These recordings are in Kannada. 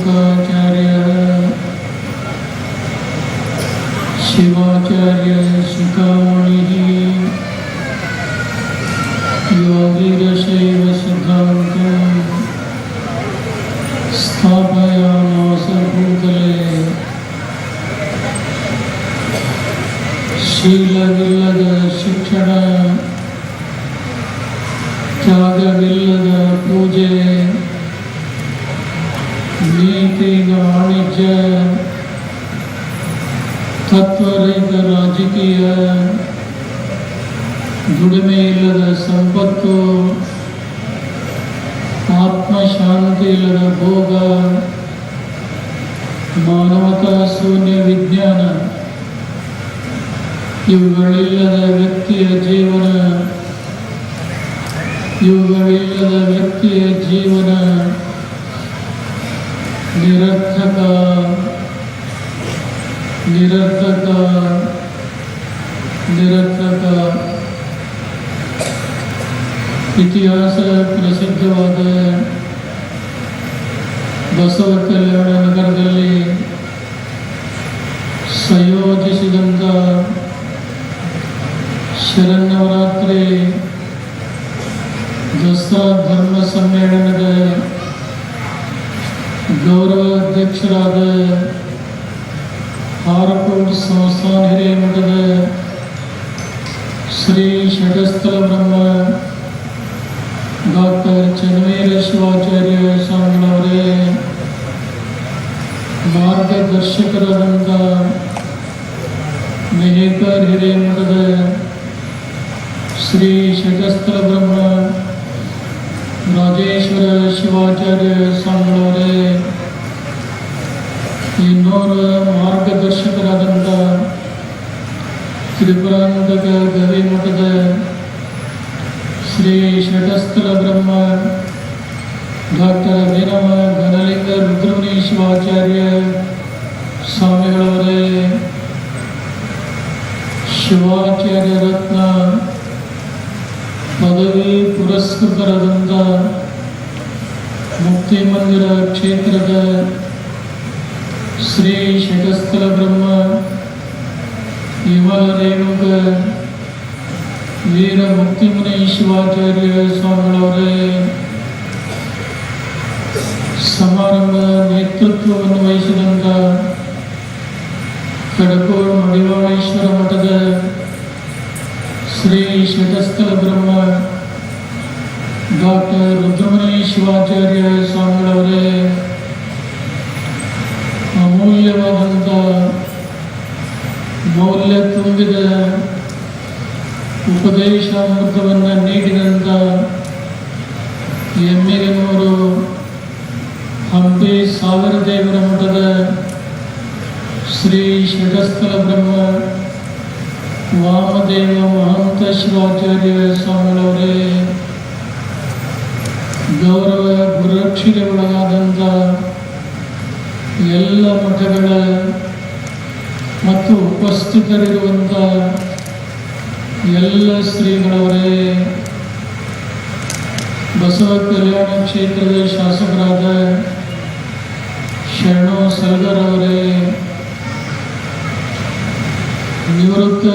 ಶುಕಾಚಾರ್ಯ ಶಿವಾಚಾರ್ಯ ಶಿಖಾಮಣಿ ಯೋಗಿರಶೈವ ಸಿದ್ಧಾಂತ ಸ್ಥಾಪಯಾಮಾಸ ಭೂತಲೆ ಶೀಲವಿಲ್ಲದ ಶಿಕ್ಷಣ ತ್ಯಾಗವಿಲ್ಲದ ಪೂಜೆ ನೀತಿ ವಾಣಿಜ್ಯ ತತ್ವರಹಿತ ರಾಜಕೀಯ ದುಡಿಮೆ ಇಲ್ಲದ ಸಂಪತ್ತು ಆತ್ಮಶಾಂತಿ ಇಲ್ಲದ ಭೋಗ ಮಾನವತಾ ಶೂನ್ಯ ವಿಜ್ಞಾನ ಇವುಗಳಿಲ್ಲದ ವ್ಯಕ್ತಿಯ ಜೀವನ ನಿರರ್ಥಕ ಇತಿಹಾಸ ಪ್ರಸಿದ್ಧವಾದ ಬಸವ ಕಲ್ಯಾಣ ನಗರದಲ್ಲಿ ಸಂಯೋಜಿಸಿದಂಥ ಶರನ್ನವರಾತ್ರಿ ದಸರಾ ಧರ್ಮ ಸಮ್ಮೇಳನದ ಗೌರವ ಅಧ್ಯಕ್ಷರಾದ ಹಾರಕೋಟ್ ಸಂಸ್ಥಾನ ಹಿರೇಮಠದ ಶ್ರೀ ಷಟಸ್ಥಲ ಬ್ರಹ್ಮ ಡಾಕ್ಟರ್ ಚನ್ನವೀರ ಶಿವಾಚಾರ್ಯ ಸ್ವಾಮಿಗಳವರೇ, ಮಾರ್ಗದರ್ಶಕರಾದಂಥ ಮೆಹೇಕರ್ ಹಿರೇಮಠದ ಶ್ರೀ ಷಟಸ್ಥಲ ಬ್ರಹ್ಮ ರಾಜೇಶ್ವರ ಶಿವಾಚಾರ್ಯ ಸ್ವಾಮಿಗಳವರೇ, ಇನ್ನೋರ ಮಾರ್ಗದರ್ಶಕರಾದಂಥ ತ್ರಿಪುರಾಂತಕ ಗವಿಮಠದ ಶ್ರೀ ಷಟಸ್ಥಲ ಬ್ರಹ್ಮ ಡಾಕ್ಟರ್ ಅಭಿನವ ಘನಲಿಂಗ ರುದ್ರಮುನಿ ಶಿವಾಚಾರ್ಯ ಸ್ವಾಮಿಗಳವರೇ, ಶಿವಾಚಾರ್ಯ ರತ್ನ ಪದವಿ ಪುರಸ್ಕೃತರಾದಂಥ ಮುಕ್ತಿ ಮಂದಿರ ಕ್ಷೇತ್ರದ ಶ್ರೀ ಷಟಸ್ಥಲ ಬ್ರಹ್ಮ ವಿಮಲ ರೇಣುಕ ವೀರ ಮುಕ್ತಿಮುನಿ ಶಿವಾಚಾರ್ಯ ಸ್ವಾಮಿಗಳವರೇ, ಸಮಾರಂಭ ನೇತೃತ್ವವನ್ನು ವಹಿಸಿದಂಥ ಕಡಕೋಳ ಮಡಿವಾಳೇಶ್ವರ ಮಠದ ಶ್ರೀ ಷಟಸ್ಥಲ ಬ್ರಹ್ಮ ಡಾಕ್ಟರ್ ರುದ್ರಮುನಿ ಶಿವಾಚಾರ್ಯ ಸ್ವಾಮಿಗಳವರೇ, ಅಮೂಲ್ಯವಾದಂಥ ಮೌಲ್ಯ ತುಂಬಿದ ಉಪದೇಶಾಮೃತವನ್ನು ನೀಡಿದಂಥ ಎಮ್ಮಿಗನೂರು ಹಂಪಿ ಸಾಗರದೇವರ ಮಠದ ಶ್ರೀ ಷಟಸ್ಥಲ ಬ್ರಹ್ಮ ವಾಮದೇವ ಮಹಂತ ಶಿವಾಚಾರ್ಯ ಸ್ವಾಮಿಗಳವರೇ, ಗೌರವ ಗುರುರಕ್ಷೆಗೆ ಒಳಗಾದಂಥ ಎಲ್ಲ ಮಠಗಳ ಮತ್ತು ಉಪಸ್ಥಿತರಿರುವಂಥ ಎಲ್ಲ ಶ್ರೀಗಳವರೇ, ಬಸವ ಕಲ್ಯಾಣ ಕ್ಷೇತ್ರದ ಶಾಸಕರಾದ ಶರಣು ಸಲಗರ್ ಅವರೇ, ನಿವೃತ್ತ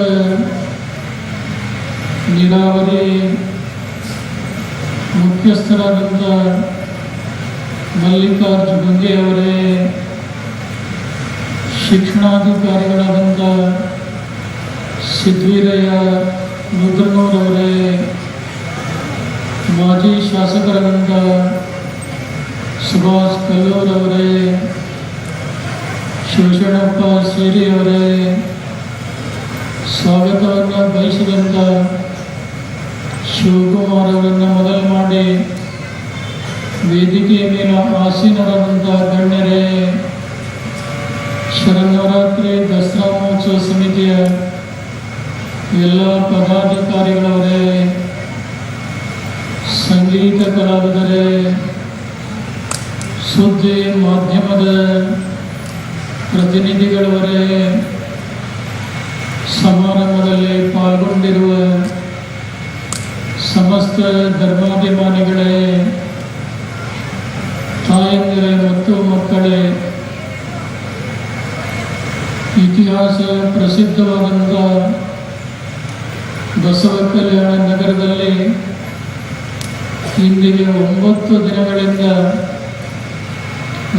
ನೀರಾವರಿ ಮುಖ್ಯಸ್ಥರಾದಂಥ ಮಲ್ಲಿಕಾರ್ಜುನ ಗಂಗೆ ಅವರೇ, ಶಿಕ್ಷಣಾಧಿಕಾರಿಗಳಾದಂಥ ಸಿದ್ವೀರಯ್ಯ ರುದ್ರನೂರವರೇ, ಮಾಜಿ ಶಾಸಕರಾದಂಥ ಸುಭಾಷ್ ಕಲ್ಲೂರವರೇ, ಶಿವಶರಣಪ್ಪ ಸೇರಿಯವರೇ, ಸ್ವಾಗತವನ್ನು ಬಯಸಿದಂಥ ಶಿವಕುಮಾರ್ ಅವರನ್ನು ಮೊದಲು ಮಾಡಿ ವೇದಿಕೆಯ ಮೇಲೆ ಆಸೀನರಾದಂಥ ಗಣ್ಯರೇ, ಶರನ್ನವರಾತ್ರಿ ದಸರಾ ಮಹೋತ್ಸವ ಸಮಿತಿಯ ಎಲ್ಲ ಪದಾಧಿಕಾರಿಗಳವರೇ, ಸಂಗೀತ ಕಲಾವಿದರೇ, ಸುದ್ದಿ ಮಾಧ್ಯಮದ ಪ್ರತಿನಿಧಿಗಳವರೇ, ಸಮಾರಂಭದಲ್ಲಿ ಪಾಲ್ಗೊಂಡಿರುವ ಸಮಸ್ತ ಧರ್ಮಾಭಿಮಾನಿಗಳೇ, ತಾಯಂದಿರೇ ಮತ್ತು ಮಕ್ಕಳೇ, ಇತಿಹಾಸ ಪ್ರಸಿದ್ಧವಾದಂಥ ಬಸವ ಕಲ್ಯಾಣ ನಗರದಲ್ಲಿ ಇಂದಿಗೆ 9 ದಿನಗಳಿಂದ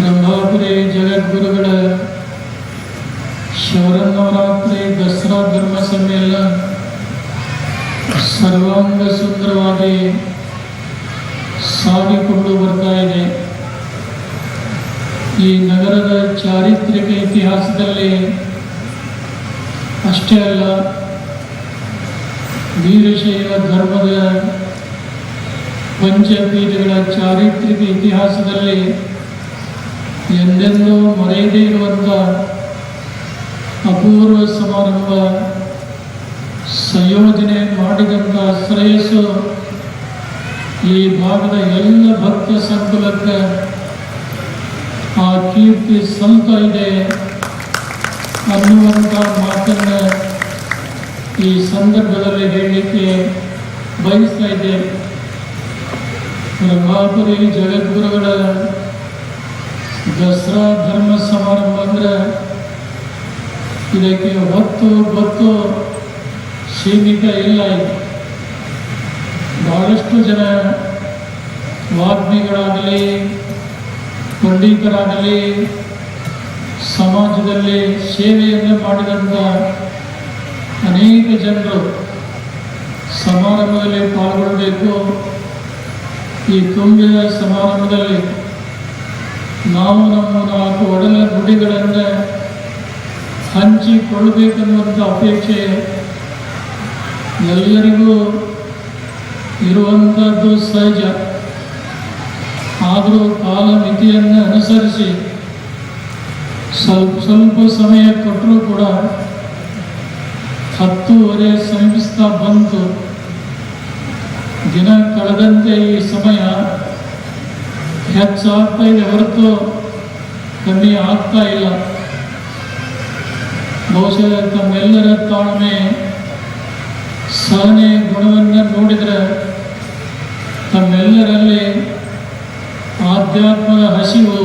ರಂಭಾಪುರಿ ಜಗದ್ಗುರುಗಳ ಶರನ್ನವರಾತ್ರಿ ದಸರಾ ಧರ್ಮ ಸಮ್ಮೇಳನ ಸರ್ವಾಂಗ ಸುಂದರವಾಗಿ ಸಾಗಿಕೊಂಡು ಬರ್ತಾ ಇದೆ. ಈ ನಗರದ ಚಾರಿತ್ರಿಕ ಇತಿಹಾಸದಲ್ಲಿ ಅಷ್ಟೇ ಅಲ್ಲ, ವೀರಶೈವ ಧರ್ಮದ ಪಂಚಪೀಠಗಳ ಚಾರಿತ್ರಿಕ ಇತಿಹಾಸದಲ್ಲಿ ಎಂದೆಂದೂ ಮರೆಯದೇ ಇರುವಂಥ ಅಪೂರ್ವ ಸಮಾರಂಭ ಸಂಯೋಜನೆ ಮಾಡಿದಂಥ ಶ್ರೇಯಸ್ಸು ಈ ಭಾಗದ ಎಲ್ಲ ಭಕ್ತ ಸಂಕುಲಕ್ಕೆ ಆ ಕೀರ್ತಿ ಸಲ್ತ ಇದೆ ಅನ್ನುವಂಥ ಮಾತನ್ನು ಈ ಸಂದರ್ಭದಲ್ಲಿ ಹೇಳಲಿಕ್ಕೆ ಬಯಸ್ತಾ ಇದ್ದೇವೆ. ರಂಭಾಪುರಿ ಜಗದ್ಗುರುಗಳ ದಸರಾ ಧರ್ಮ ಸಮಾರಂಭ ಅಂದರೆ ಇದಕ್ಕೆ ಹೊತ್ತು ಸೀಮಿತ ಇಲ್ಲ. ಇದೆ ಬಹಳಷ್ಟು ಜನ ವಾಗ್ಮಿಗಳಾಗಲಿ, ಪಂಡಿತರಾಗಲಿ, ಸಮಾಜದಲ್ಲಿ ಸೇವೆಯನ್ನು ಮಾಡಿದಂಥ ಅನೇಕ ಜನರು ಸಮಾರಂಭದಲ್ಲಿ ಪಾಲ್ಗೊಳ್ಳಬೇಕು. ಈ ತುಂಬಿದ ಸಮಾರಂಭದಲ್ಲಿ ನಾವು ನಮ್ಮ 4 ಒಡಲ ನುಡಿಗಳನ್ನು ಹಂಚಿಕೊಳ್ಳಬೇಕೆನ್ನುವಂಥ ಅಪೇಕ್ಷೆ ಎಲ್ಲರಿಗೂ ಇರುವಂಥದ್ದು ಸಹಜ. ಆದರೂ ಕಾಲಮಿತಿಯನ್ನು ಅನುಸರಿಸಿ ಸ್ವಲ್ಪ ಸಮಯ ಕೊಟ್ಟರೂ ಕೂಡ 10:30 ಸಮೀಪಿಸ್ತಾ ಬಂತು. ದಿನ ಕಳೆದಂತೆ ಈ ಸಮಯ ಹೆಚ್ಚಾಗ್ತಾ ಇದೆ ಹೊರತು ಕಮ್ಮಿ ಆಗ್ತಾ ಇಲ್ಲ. ಬಹುಶಃ ತಮ್ಮೆಲ್ಲರ ತಾಳ್ಮೆ, ಸಹನೆ ಗುಣವನ್ನು ನೋಡಿದರೆ ತಮ್ಮೆಲ್ಲರಲ್ಲಿ ಆಧ್ಯಾತ್ಮದ ಹಸಿವು,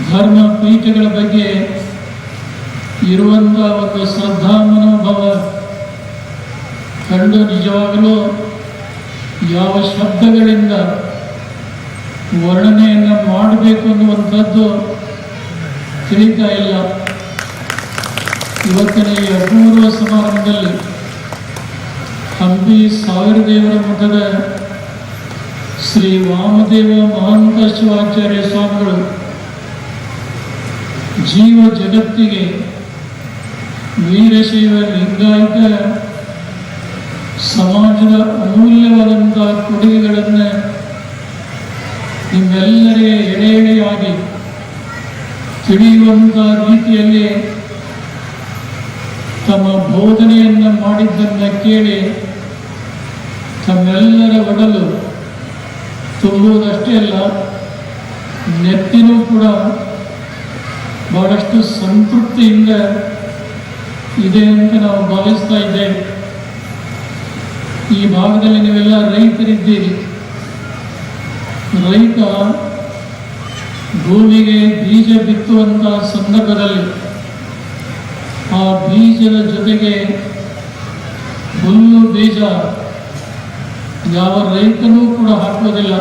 ಧರ್ಮ ಪೀಠಗಳ ಬಗ್ಗೆ ಇರುವಂಥ ಒಂದು ಶ್ರದ್ಧಾ ಮನೋಭಾವ ಕಂಡು ನಿಜವಾಗಲೂ ಯಾವ ಶಬ್ದಗಳಿಂದ ವರ್ಣನೆಯನ್ನು ಮಾಡಬೇಕು ಅನ್ನುವಂಥದ್ದು ತಿಳಿತಾ ಇಲ್ಲ. ಇವತ್ತಿನ ಈ ಅಪೂರ್ವ ಸಮಾರಂಭದಲ್ಲಿ ಹಂಪಿ ಸಾವಿರದೇವರ ಮಠದ ಶ್ರೀ ವಾಮದೇವ ಮಹಾಂತ ಶಿವಾಚಾರ್ಯ ಸ್ವಾಮಿಗಳು ಜೀವ ಜಗತ್ತಿಗೆ ವೀರಶೈವ ಲಿಂಗಾಯತ ಸಮಾಜದ ಅಮೂಲ್ಯವಾದಂಥ ಕೊಡುಗೆಗಳನ್ನು ನಿಮ್ಮೆಲ್ಲರಿಗೆ ಎಳೆಯಾಗಿ ತಿಳಿಯುವಂಥ ರೀತಿಯಲ್ಲಿ ತಮ್ಮ ಬೋಧನೆಯನ್ನು ಮಾಡಿದ್ದನ್ನು ಕೇಳಿ ತಮ್ಮೆಲ್ಲರ ಒಡಲು ತುಂಬುವುದಷ್ಟೇ ಅಲ್ಲ, ನೆತ್ತಿನೂ ಕೂಡ ಬಹಳಷ್ಟು ಸಂತೃಪ್ತಿಯಿಂದ ಇದೆ ಅಂತ ನಾವು ಭಾವಿಸ್ತಾ ಇದ್ದೇವೆ. ಈ ಭಾಗದಲ್ಲಿ ನೀವೆಲ್ಲ ರೈತರಿದ್ದೀರಿ. ರೈತ ಭೂಮಿಗೆ ಬೀಜ ಬಿತ್ತುವಂಥ ಸಂದರ್ಭದಲ್ಲಿ ಆ ಬೀಜದ ಜೊತೆಗೆ ಹುಲ್ಲು ಬೀಜ ಯಾವ ರೈತನೂ ಕೂಡ ಹಾಕೋದಿಲ್ಲ.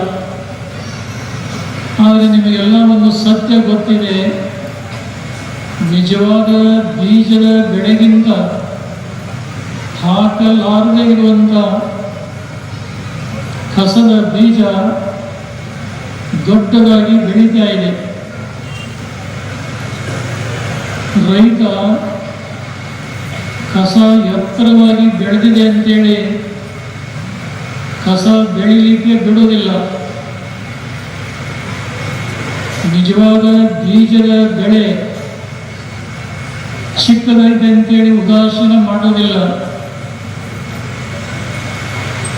ಆದರೆ ನಿಮಗೆಲ್ಲ ಒಂದು ಸತ್ಯ ಗೊತ್ತಿದೆ, ನಿಜವಾದ ಬೀಜದ ಬೆಳೆಗಿಂತ ಹಾಕಲಾರದೇ ಇರುವಂಥ ಕಸದ ಬೀಜ ದೊಡ್ಡದಾಗಿ ಬೆಳೀತಾ ಇದೆ. ರೈತ ಕಸ ಎತ್ತರವಾಗಿ ಬೆಳೆದಿದೆ ಅಂತೇಳಿ ಕಸ ಬೆಳೀಲಿಕ್ಕೆ ಬಿಡುವುದಿಲ್ಲ. ನಿಜವಾದ ಬೀಜದ ಬೆಳೆ ಚಿಕ್ಕದಾಗಿದೆ ಅಂತೇಳಿ ಉದಾಸೀನ ಮಾಡೋದಿಲ್ಲ.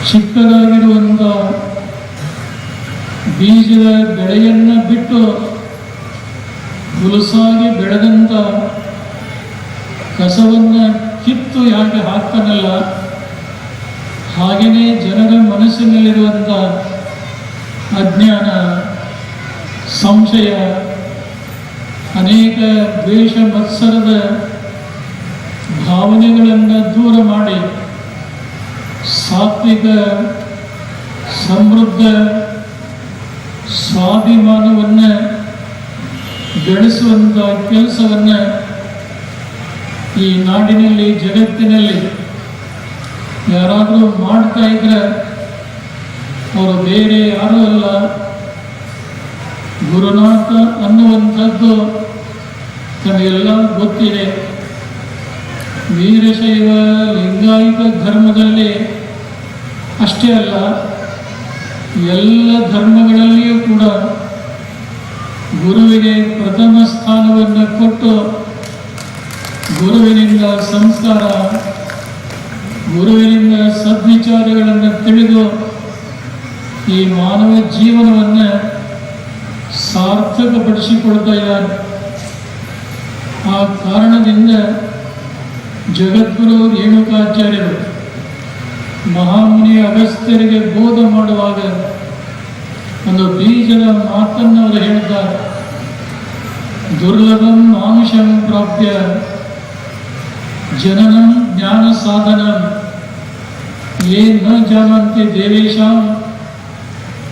ಚಿಕ್ಕದಾಗಿರುವಂಥ ಬೀಜದ ಬೆಳೆಯನ್ನು ಬಿಟ್ಟು ಹುಲಸಾಗಿ ಬೆಳೆದಂಥ ಕಸವನ್ನು ಕಿತ್ತು ಯಾಕೆ ಹಾಕ್ತಾನಲ್ಲ, ಹಾಗೆಯೇ ಜನರ ಮನಸ್ಸಿನಲ್ಲಿರುವಂಥ ಅಜ್ಞಾನ, ಸಂಶಯ, ಅನೇಕ ದ್ವೇಷ ಮತ್ಸರದ ಭಾವನೆಗಳನ್ನು ದೂರ ಮಾಡಿ ಸಾತ್ವಿಕ, ಸಮೃದ್ಧ ಸ್ವಾಭಿಮಾನವನ್ನು ಬೆಳೆಸುವಂಥ ಕೆಲಸವನ್ನು ಈ ನಾಡಿನಲ್ಲಿ, ಜಗತ್ತಿನಲ್ಲಿ ಯಾರಾದರೂ ಮಾಡ್ತಾ ಇದ್ರೆ ಅವರು ಬೇರೆ ಯಾರೂ ಅಲ್ಲ, ಗುರುನಾಥ ಅನ್ನುವಂಥದ್ದು ತಮಗೆಲ್ಲ ಗೊತ್ತಿದೆ. ವೀರಶೈವ ಲಿಂಗಾಯತ ಧರ್ಮದಲ್ಲಿ ಅಷ್ಟೇ ಅಲ್ಲ, ಎಲ್ಲ ಧರ್ಮಗಳಲ್ಲಿಯೂ ಕೂಡ ಗುರುವಿಗೆ ಪ್ರಥಮ ಸ್ಥಾನವನ್ನು ಕೊಟ್ಟು ಗುರುವಿನಿಂದ ಸಂಸ್ಕಾರ, ಗುರುವಿನಿಂದ ಸದ್ವಿಚಾರಗಳನ್ನು ತಿಳಿದು ಈ ಮಾನವ ಜೀವನವನ್ನು ಸಾರ್ಥಕಪಡಿಸಿಕೊಳ್ತಾ ಇದ್ದಾರೆ. ಆ ಕಾರಣದಿಂದ ಜಗದ್ಗುರು ರೇಣುಕಾಚಾರ್ಯರು ಮಹಾಮುನಿ ಅಗಸ್ತ್ಯರಿಗೆ ಬೋಧ ಮಾಡುವಾಗ ಒಂದು ಬೀಜದ ಮಾತನ್ನು ಅವರು ಹೇಳಿದ್ದಾರೆ. ದುರ್ಲಭಂ ಮಾನುಷಂ ಪ್ರಾಪ್ಯ ಜನನಂ ಜ್ಞಾನ ಸಾಧನಂ ಯೇ ನ ಜಾನಂತಿ ದೇವೇಶಾಂ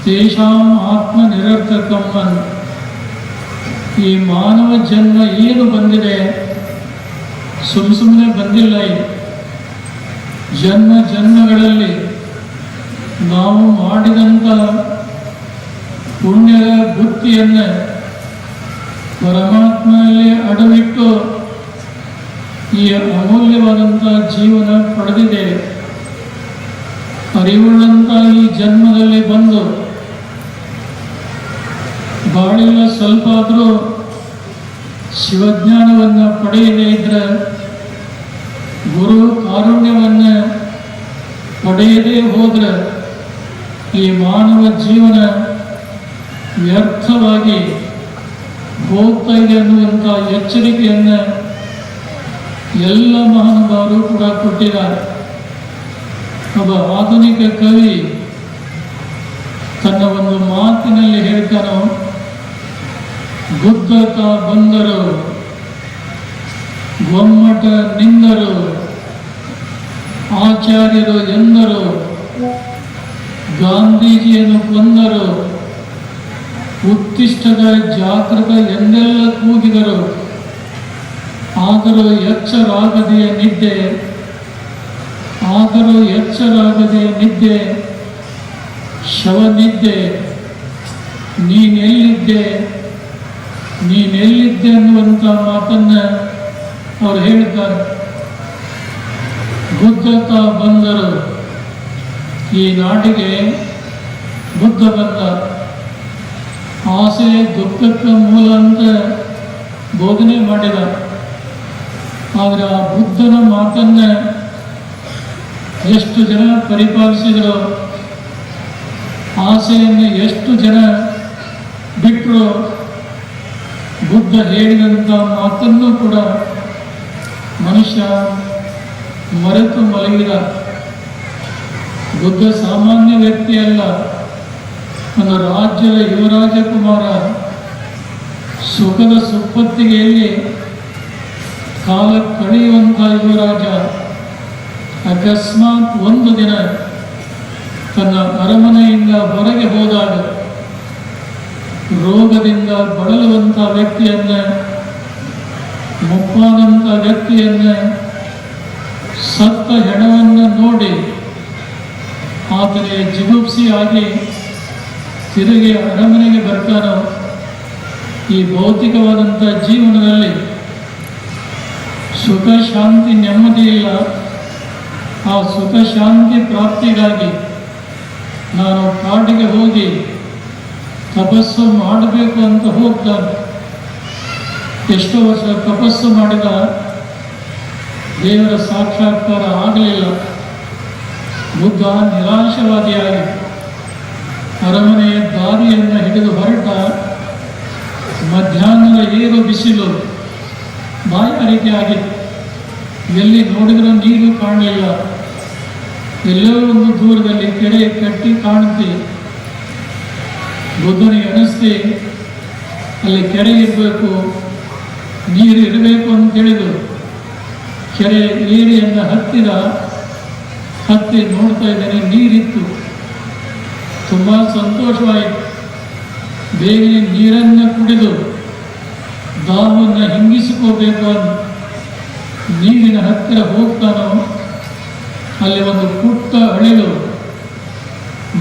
ತೇಷಾಂ ಆತ್ಮ ನಿರರ್ಥಕಂ. ಈ ಮಾನವ ಜನ್ಮ ಏನು ಬಂದಿದೆ ಸುಮ್ಮನೆ ಬಂದಿಲ್ಲ. ಜನ್ಮ ಜನ್ಮಗಳಲ್ಲಿ ನಾವು ಮಾಡಿದಂಥ ಪುಣ್ಯದ ಬುತ್ತಿಯನ್ನು ಪರಮಾತ್ಮನಲ್ಲಿ ಅಡವಿಟ್ಟು ಈ ಅಮೂಲ್ಯವಾದಂಥ ಜೀವನ ಪಡೆದಿದ್ದೇವೆ. ಅರಿವುಳ್ಳಂಥ ಈ ಜನ್ಮದಲ್ಲಿ ಬಂದು ಬಾಳಿಲ್ಲ ಸ್ವಲ್ಪ ಆದರೂ ಶಿವಜ್ಞಾನವನ್ನು ಪಡೆಯದೇ ಇದ್ದರೆ, ಗುರು ಕಾರುಣ್ಯವನ್ನು ಪಡೆಯದೇ ಹೋದರೆ ಈ ಮಾನವ ಜೀವನ ವ್ಯರ್ಥವಾಗಿ ಹೋಗ್ತಾ ಇದೆ ಅನ್ನುವಂಥ ಎಚ್ಚರಿಕೆಯನ್ನು ಎಲ್ಲ ಮಹಾನುಭಾವರು ಕೂಡ ಕೊಟ್ಟಿದ್ದಾರೆ. ಒಬ್ಬ ಆಧುನಿಕ ಕವಿ ತನ್ನ ಒಂದು ಮಾತಿನಲ್ಲಿ ಹೇಳ್ತಾನೋ, ಬುದ್ಧತ ಬಂದರು, ಗೊಮ್ಮಟ ನಿಂದರು, ಆಚಾರ್ಯರು ಎಂದರು, ಗಾಂಧೀಜಿಯನ್ನು ಕೊಂದರು, ಉತ್ತಿಷ್ಟದ ಜಾಗೃತ ಎಂದೆಲ್ಲ ಕೂಗಿದರು. ಆದರೂ ಎಚ್ಚರಾಗದೆಯ ನಿದ್ದೆ, ಆದರೂ ಎಚ್ಚರಾಗದೆಯ ನಿದ್ದೆ, ಶವನಿದ್ದೆ, ನೀನೆಲ್ಲಿದ್ದೆ ನೀನೆಲ್ಲಿದ್ದೆ ಅನ್ನುವಂಥ ಮಾತನ್ನು ಅವರು ಹೇಳ್ತಾರೆ. ಬುದ್ಧತ ಬಂದರು, ಈ ನಾಡಿಗೆ ಬುದ್ಧ ಬಂದ. ಆಸೆ ದುಃಖಕ್ಕೆ ಮೂಲ ಅಂತ ಬೋಧನೆ ಮಾಡಿದ. ಆದರೆ ಆ ಬುದ್ಧನ ಮಾತನ್ನು ಎಷ್ಟು ಜನ ಪರಿಪಾಲಿಸಿದರು, ಆಸೆಯನ್ನು ಎಷ್ಟು ಜನ ಬಿಟ್ಟರು, ಬುದ್ಧ ಹೇಳಿದಂಥ ಮಾತನ್ನು ಕೂಡ ಮನುಷ್ಯ ಮರೆತು ಮಲಗಿದ. ಬುದ್ಧ ಸಾಮಾನ್ಯ ವ್ಯಕ್ತಿಯಲ್ಲ, ಒಂದು ರಾಜ್ಯದ ಯುವರಾಜಕುಮಾರ. ಸುಖದ ಸುಪ್ಪತ್ತಿಗೆಯಲ್ಲಿ ಕಾಲ ಕಳೆಯುವಂಥ ಯುವರಾಜ ಅಕಸ್ಮಾತ್ ಒಂದು ದಿನ ತನ್ನ ಅರಮನೆಯಿಂದ ಹೊರಗೆ ಹೋದಾಗ ರೋಗದಿಂದ ಬಳಲುವಂಥ ವ್ಯಕ್ತಿಯನ್ನು, ಮುಪ್ಪಾದಂಥ ವ್ಯಕ್ತಿಯನ್ನು, ಸತ್ತ ಹೆಣವನ್ನು ನೋಡಿ ಆತನಿಗೆ ಜಿಗುಪ್ಸಿಯಾಗಿ ತಿರುಗಿ ಅರಮನೆಗೆ ಬರ್ತಾನೋ. ಈ ಭೌತಿಕವಾದಂಥ ಜೀವನದಲ್ಲಿ ಸುಖ ಶಾಂತಿ ನೆಮ್ಮದಿ ಇಲ್ಲ. ಆ ಸುಖ ಶಾಂತಿ ಪ್ರಾಪ್ತಿಗಾಗಿ ನಾನು ಕಾಡಿಗೆ ಹೋಗಿ ತಪಸ್ಸು ಮಾಡಬೇಕು ಅಂತ ಹೋಗ್ತಾನೆ. ಎಷ್ಟೋ ವರ್ಷ ತಪಸ್ಸು ಮಾಡಿದ, ದೇವರ ಸಾಕ್ಷಾತ್ಕಾರ ಆಗಲಿಲ್ಲ. ಬುದ್ಧ ನಿರಾಶವಾದಿಯಾಗಿ ಅರಮನೆಯ ದಾರಿಯನ್ನು ಹಿಡಿದು ಹೊರಟ. ಮಧ್ಯಾಹ್ನದ ಏರು ಬಿಸಿಲು, ಬಾಯಾರಿಕೆ ಆಗಿತ್ತು. ಎಲ್ಲಿ ನೋಡಿದರೂ ನೀರು ಕಾಣಲಿಲ್ಲ. ಎಲ್ಲೋ ಒಂದು ದೂರದಲ್ಲಿ ಕೆರೆ ಕಟ್ಟಿ ಕಾಣುತ್ತೆ. ಬುದ್ಧನಿಗೆ ಅನಿಸ್ತಿ ಅಲ್ಲಿ ಕೆರೆ ಇರಬೇಕು, ನೀರು ಇರಬೇಕು ಅಂತೇಳಿದು ಕೆರೆ ಏರಿಯನ್ನು ಹತ್ತಿ ನೋಡ್ತಾ ಇದ್ದೇನೆ, ನೀರಿತ್ತು. ತುಂಬ ಸಂತೋಷವಾಯಿತು. ಬೇಗನೆ ನೀರನ್ನು ಕುಡಿದು ದಾಹವನ್ನು ಹಿಂಗಿಸಿಕೋಬೇಕು ಅಂತ ನೀರಿನ ಹತ್ತಿರ ಹೋಗ್ತಾನೋ, ಅಲ್ಲಿ ಒಂದು ಪುಟ್ಟ ಅಳಿಲು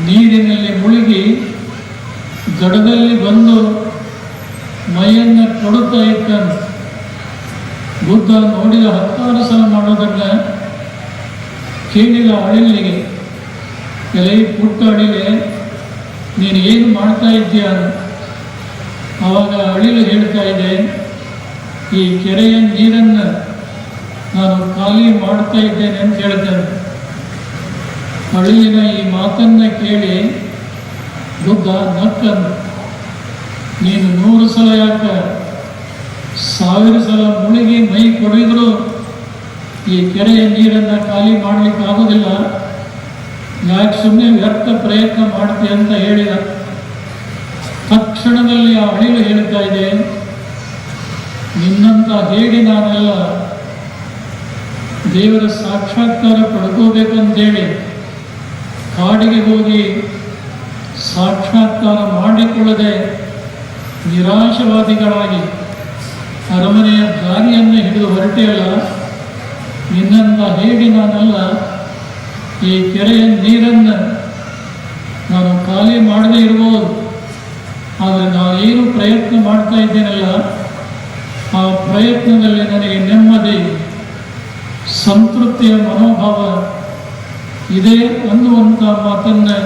ನೀರಿನಲ್ಲಿ ಮುಳುಗಿ ದಡದಲ್ಲಿ ಬಂದು ಮೈಯನ್ನು ಕೊಡುತ್ತಾ ಇದ್ದಾನೆ. ಬುದ್ಧ ನೋಡಿದ 10 ಸಲ ಮಾಡೋದನ್ನು ಕೇಳಿದ ಅಳಿಲಿಗೆ, ಎಲೆ ಪುಟ್ಟ ಅಳಿಲೆ, ನೀನು ಏನು ಮಾಡ್ತಾ ಇದ್ದೀಯ? ಆವಾಗ ಅಳಿಲು ಹೇಳ್ತಾ ಇದೆ, ಈ ಕೆರೆಯ ನೀರನ್ನು ನಾನು ಖಾಲಿ ಮಾಡ್ತಾ ಇದ್ದೇನೆ ಅಂತ ಹೇಳ್ತಾನೆ. ಅಳಿಲಿನ ಈ ಮಾತನ್ನು ಕೇಳಿ ಬುದ್ಧ ನಕ್ಕನು. ನೀನು 100 ಸಲ ಯಾಕೆ 1000 ಸಲ ಮುಳುಗಿ ಮೈ ಕೊಡಿದ್ರು ಈ ಕೆರೆಯ ನೀರನ್ನು ಖಾಲಿ ಮಾಡಲಿಕ್ಕೆ ಆಗೋದಿಲ್ಲ, ಯಾಕೆ ಸುಮ್ಮನೆ ವ್ಯರ್ಥ ಪ್ರಯತ್ನ ಮಾಡ್ತೀಯ ಅಂತ ಹೇಳಿದ. ತಕ್ಷಣದಲ್ಲಿ ಆ ಅಳಿಲು ಹೇಳ್ತಾ ಇದೆ, ನಿನ್ನಂತ ಹೇಳಿ ನಾನೆಲ್ಲ ದೇವರ ಸಾಕ್ಷಾತ್ಕಾರ ಪಡ್ಕೋಬೇಕಂತೇಳಿ ಕಾಡಿಗೆ ಹೋಗಿ ಸಾಕ್ಷಾತ್ಕಾರ ಮಾಡಿಕೊಳ್ಳದೆ ನಿರಾಶವಾದಿಗಳಾಗಿ ಅರಮನೆಯ ದಾರಿಯನ್ನು ಹಿಡಿದು ಹೊರಟೆಯಲ್ಲ, ನಿನ್ನಂತ ಹೇಳಿ ನಾನೆಲ್ಲ ಈ ಕೆರೆಯ ನೀರನ್ನು ನಾನು ಖಾಲಿ ಮಾಡದೇ ಇರ್ಬೋದು, ಆದರೆ ನಾನೇನು ಪ್ರಯತ್ನ ಮಾಡ್ತಾ ಇದ್ದೇನಲ್ಲ, ಆ ಪ್ರಯತ್ನದಲ್ಲಿ ನನಗೆ ನೆಮ್ಮದಿ, ಸಂತೃಪ್ತಿಯ ಮನೋಭಾವ ಇದೆ ಅನ್ನುವಂಥ ಮಾತನ್ನು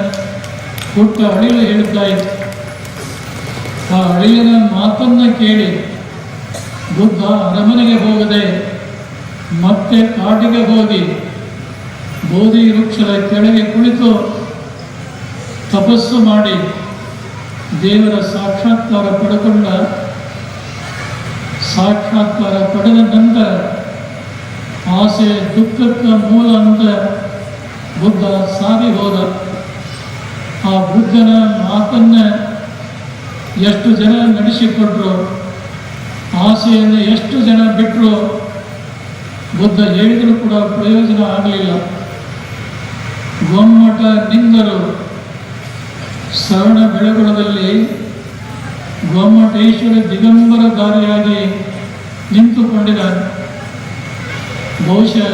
ಪುಟ್ಟ ಅಳಿಲು ಹೇಳ್ತಾ ಇತ್ತು. ಆ ಅಳಿಲಿನ ಮಾತನ್ನು ಕೇಳಿ ಬುದ್ಧ ಅರಮನೆಗೆ ಹೋಗದೆ ಮತ್ತೆ ಕಾಡಿಗೆ ಹೋಗಿ ಬೋಧಿ ವೃಕ್ಷದ ಕೆಳಗೆ ಕುಳಿತು ತಪಸ್ಸು ಮಾಡಿ ದೇವರ ಸಾಕ್ಷಾತ್ಕಾರ ಪಡೆದ ನಂತರ ಆಸೆ ದುಃಖಕ್ಕೆ ಮೂಲ ಅಂತ ಬುದ್ಧ ಸಾರಿ ಹೋದ. ಆ ಬುದ್ಧನ ಮಾತನ್ನು ಎಷ್ಟು ಜನ ನಡೆಸಿಕೊಟ್ರು, ಆಸೆಯನ್ನು ಎಷ್ಟು ಜನ ಬಿಟ್ಟರು, ಬುದ್ಧ ಹೇಳಿದರೂ ಕೂಡ ಪ್ರಯೋಜನ ಆಗಲಿಲ್ಲ. ಗೊಮ್ಮಟ ನಿಂದರು ಶ್ರವಣ ಬೆಳಗೊಳದಲ್ಲಿ ಗೊಮ್ಮಟೇಶ್ವರ ದಿಗಂಬರ ದಾರಿಯಾಗಿ ನಿಂತುಕೊಂಡಿದ್ದಾನೆ. ಬಹುಶಃ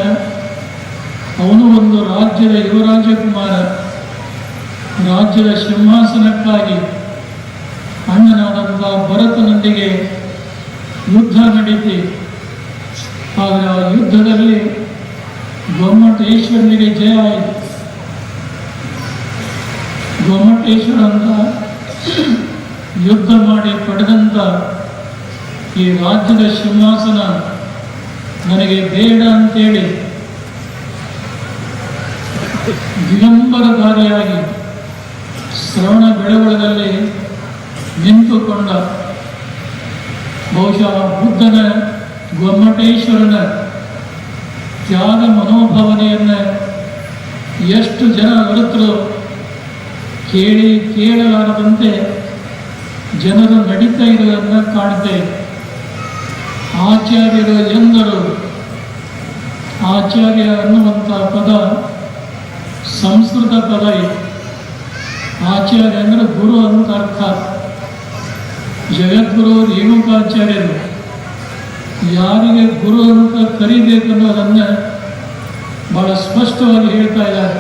ಅವನು ಒಂದು ರಾಜ್ಯದ ಯುವರಾಜಕುಮಾರ, ರಾಜ್ಯದ ಸಿಂಹಾಸನಕ್ಕಾಗಿ ಅಣ್ಣನಾದಂಥ ಭರತನೊಂದಿಗೆ ಯುದ್ಧ ನಡೀತಿ. ಆದರೆ ಆ ಯುದ್ಧದಲ್ಲಿ ಗೊಮ್ಮಟೇಶ್ವರನಿಗೆ ಜಯ ಆಯಿತು. ಗೊಮ್ಮಟೇಶ್ವರ ಅಂತ ಯುದ್ಧ ಮಾಡಿ ಪಡೆದಂಥ ಈ ರಾಜ್ಯದ ಸಿಂಹಾಸನ ನನಗೆ ಬೇಡ ಅಂತೇಳಿ ದಿಗಂಬರಧಾರಿಯಾಗಿ ಶ್ರವಣ ಬೆಳಗೊಳದಲ್ಲಿ ನಿಂತುಕೊಂಡ. ಬಹುಶಃ ಬುದ್ಧನ ಗೊಮ್ಮಟೇಶ್ವರನ ತ್ಯಾಗ ಮನೋಭಾವನೆಯನ್ನು ಎಷ್ಟು ಜನ ಅರಿತರು, ಕೇಳಲಾರದಂತೆ ಜನರು ನಡೀತಾ ಇರುವುದನ್ನು ಕಾಣುತ್ತೆ. ಆಚಾರ್ಯರು ಎಂದರು. ಆಚಾರ್ಯ ಅನ್ನುವಂಥ ಪದ ಸಂಸ್ಕೃತ ಪದ. ಆಚಾರ್ಯ ಅಂದರೆ ಗುರು ಅಂತ ಅರ್ಥ. ಜಗದ್ಗುರು ರೇಣುಕಾಚಾರ್ಯರು ಯಾರಿಗೆ ಗುರು ಅಂತ ಕರಿಬೇಕನ್ನೋದನ್ನು ಬಹಳ ಸ್ಪಷ್ಟವಾಗಿ ಹೇಳ್ತಾ ಇದ್ದಾರೆ.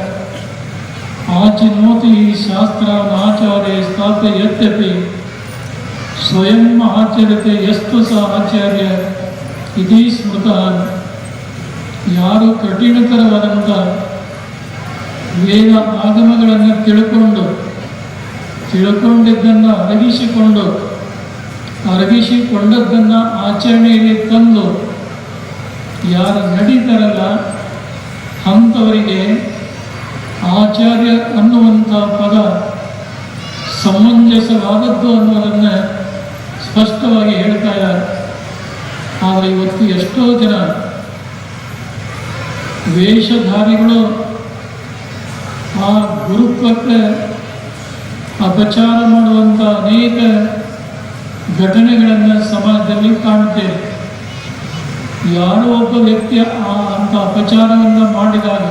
ಆಚಿನೋತಿ ಶಾಸ್ತ್ರ ಆಚಾರ್ಯ ಸ್ಥಾಪೆ ಯತ್ಯಪಿ ಸ್ವಯಂ ಆಚರ್ಯತೆ ಯಸ್ತು ಸ ಆಚಾರ್ಯ ಇದೇ ಸ್ಮೃತ. ಯಾರು ಕಠಿಣತರವಾದಂಥ ವೇದ ಆಗಮಗಳನ್ನು ತಿಳ್ಕೊಂಡಿದ್ದನ್ನು ಅರಗಿಸಿಕೊಂಡದ್ದನ್ನು ಆಚರಣೆಯಲ್ಲಿ ತಂದು ಯಾರು ನಡೀತಾರಲ್ಲ ಅಂಥವರಿಗೆ ಆಚಾರ್ಯ ಅನ್ನುವಂಥ ಪದ ಸಮಂಜಸವಾದದ್ದು ಅನ್ನೋದನ್ನು ಸ್ಪಷ್ಟವಾಗಿ ಹೇಳ್ತಾ ಇದ್ದಾರೆ. ಆದರೆ ಇವತ್ತು ಎಷ್ಟೋ ಜನ ವೇಷಧಾರಿಗಳು ಆ ಗುರುತ್ವಕ್ಕೆ ಅಪಚಾರ ಮಾಡುವಂಥ ಅನೇಕ ಘಟನೆಗಳನ್ನು ಸಮಾಜದಲ್ಲಿ ಕಾಣುತ್ತೇವೆ. ಯಾರೋ ಒಬ್ಬ ವ್ಯಕ್ತಿ ಅಂಥ ಅಪಚಾರವನ್ನು ಮಾಡಿದಾಗ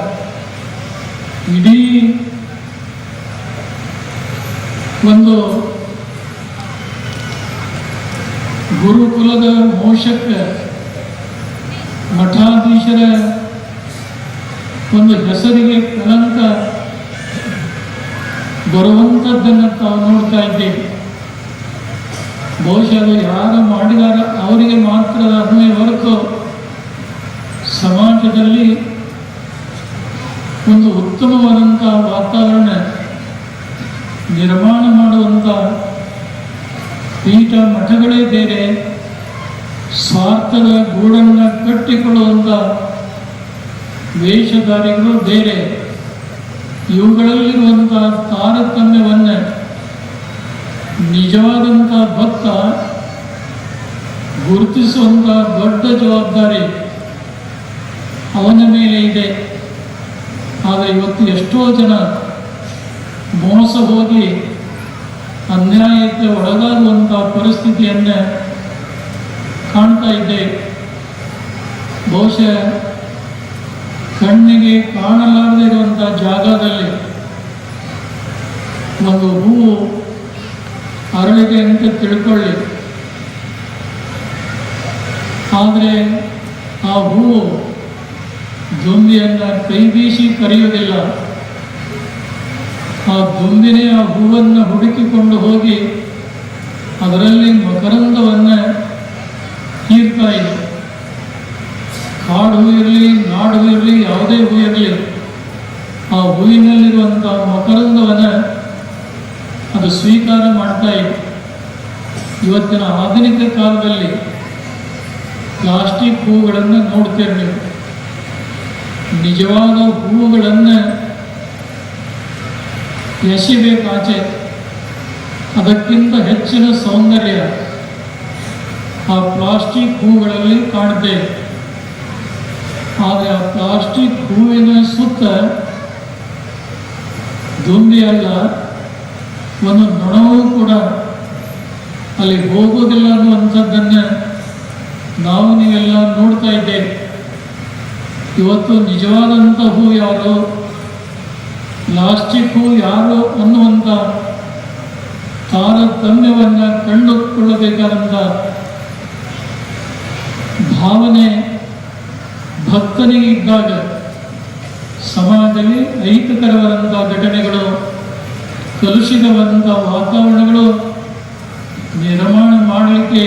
ಇಡೀ ಒಂದು ಗುರುಕುಲದ ಮೋಕ್ಷಕ್ಕೆ ಮಠಾಧೀಶರ ಒಂದು ಹೆಸರಿಗೆ ಕಳಂಕ ಬರುವಂಥದ್ದನ್ನು ತಾವು ನೋಡ್ತಾ ಇದ್ದೇವೆ. ಬಹುಶಃ ಅದು ಯಾರು ಮಾಡಿದಾರ ಅವರಿಗೆ ಮಾತ್ರ ಅದನ್ನೇ ಹೊರತು ಸಮಾಜದಲ್ಲಿ ಒಂದು ಉತ್ತಮವಾದಂಥ ವಾತಾವರಣ ನಿರ್ಮಾಣ ಮಾಡುವಂಥ ಪೀಠ ಮಠಗಳೇ ಬೇರೆ, ಸ್ವಾರ್ಥದ ಗೂಡನ್ನು ಕಟ್ಟಿಕೊಳ್ಳುವಂಥ ವೇಷಧಾರಿಗಳು ಬೇರೆ. ಇವುಗಳಲ್ಲಿರುವಂಥ ತಾರತಮ್ಯವನ್ನು ನಿಜವಾದಂಥ ಭಕ್ತ ಗುರುತಿಸುವಂಥ ದೊಡ್ಡ ಜವಾಬ್ದಾರಿ ಅವನ ಮೇಲೆ ಇದೆ. ಆದರೆ ಇವತ್ತು ಎಷ್ಟೋ ಜನ ಮೋಸ ಹೋಗಿ ಅನ್ಯಾಯಕ್ಕೆ ಒಳಗಾಗುವಂಥ ಪರಿಸ್ಥಿತಿಯನ್ನು ಕಾಣ್ತಾ ಇದ್ದೇವೆ. ಬಹುಶಃ ಕಣ್ಣಿಗೆ ಕಾಣಲಾರದೇ ಇರುವಂಥ ಜಾಗದಲ್ಲಿ ಒಂದು ಹೂವು ಅರಳಿದೆ ಅಂತ ತಿಳ್ಕೊಳ್ಳಿ, ಆದರೆ ಆ ಹೂವು ದುಂಬಿಯನ್ನು ಕೈ ಬೀಸಿ ಕರೆಯುವುದಿಲ್ಲ. ಆ ದುಂಬಿನೇ ಆ ಹೂವನ್ನು ಹುಡುಕಿಕೊಂಡು ಹೋಗಿ ಅದರಲ್ಲಿ ಮಕರಂದವನ್ನು ಹೀರ್ತಾ ಇದೆ. ಕಾಡು ಹೂ ಇರಲಿ, ನಾಡು ಹೂ ಇರಲಿ, ಯಾವುದೇ ಹೂ ಇರಲಿ, ಆ ಹೂವಿನಲ್ಲಿರುವಂಥ ಮಕರಂದವನ್ನು ಅದು ಸ್ವೀಕಾರ ಮಾಡ್ತಾ ಇದೆ. ಇವತ್ತಿನ ಆಧುನಿಕ ಕಾಲದಲ್ಲಿ ಪ್ಲಾಸ್ಟಿಕ್ ಹೂಗಳನ್ನು ನೋಡ್ತೀರಿ ನೀವು. ನಿಜವಾದ ಹೂವುಗಳನ್ನು ಎಸಿಬೇಕಾಚೆ, ಅದಕ್ಕಿಂತ ಹೆಚ್ಚಿನ ಸೌಂದರ್ಯ ಆ ಪ್ಲಾಸ್ಟಿಕ್ ಹೂಗಳಲ್ಲಿ ಕಾಣ್ತೇವೆ. ಆದರೆ ಆ ಪ್ಲಾಸ್ಟಿಕ್ ಹೂವಿನ ಸುತ್ತ ದುಂಬಿ ಅಲ್ಲ, ಒಂದು ನೊಣವೂ ಕೂಡ ಅಲ್ಲಿ ಹೋಗೋದಿಲ್ಲ ಅನ್ನುವಂಥದ್ದನ್ನು ನಾವು ನೀವೆಲ್ಲ ನೋಡ್ತಾ ಇದ್ದೇವೆ. ಇವತ್ತು ನಿಜವಾದಂಥ ಹೂ ಯಾರು, ಪ್ಲಾಸ್ಟಿಕ್ ಹೂ ಯಾರು ಅನ್ನುವಂಥ ತಾರತಮ್ಯವನ್ನು ಕಂಡುಕೊಳ್ಳಬೇಕಾದಂಥ ಭಾವನೆ ಭಕ್ತನಿಗೆ ಇದ್ದಾಗ ಸಮಾಜದಲ್ಲಿ ಅಹಿತಕರವಾದಂಥ ಘಟನೆಗಳು, ಕಲುಷಿತವಾದಂಥ ವಾತಾವರಣಗಳು ನಿರ್ಮಾಣ ಮಾಡಲಿಕ್ಕೆ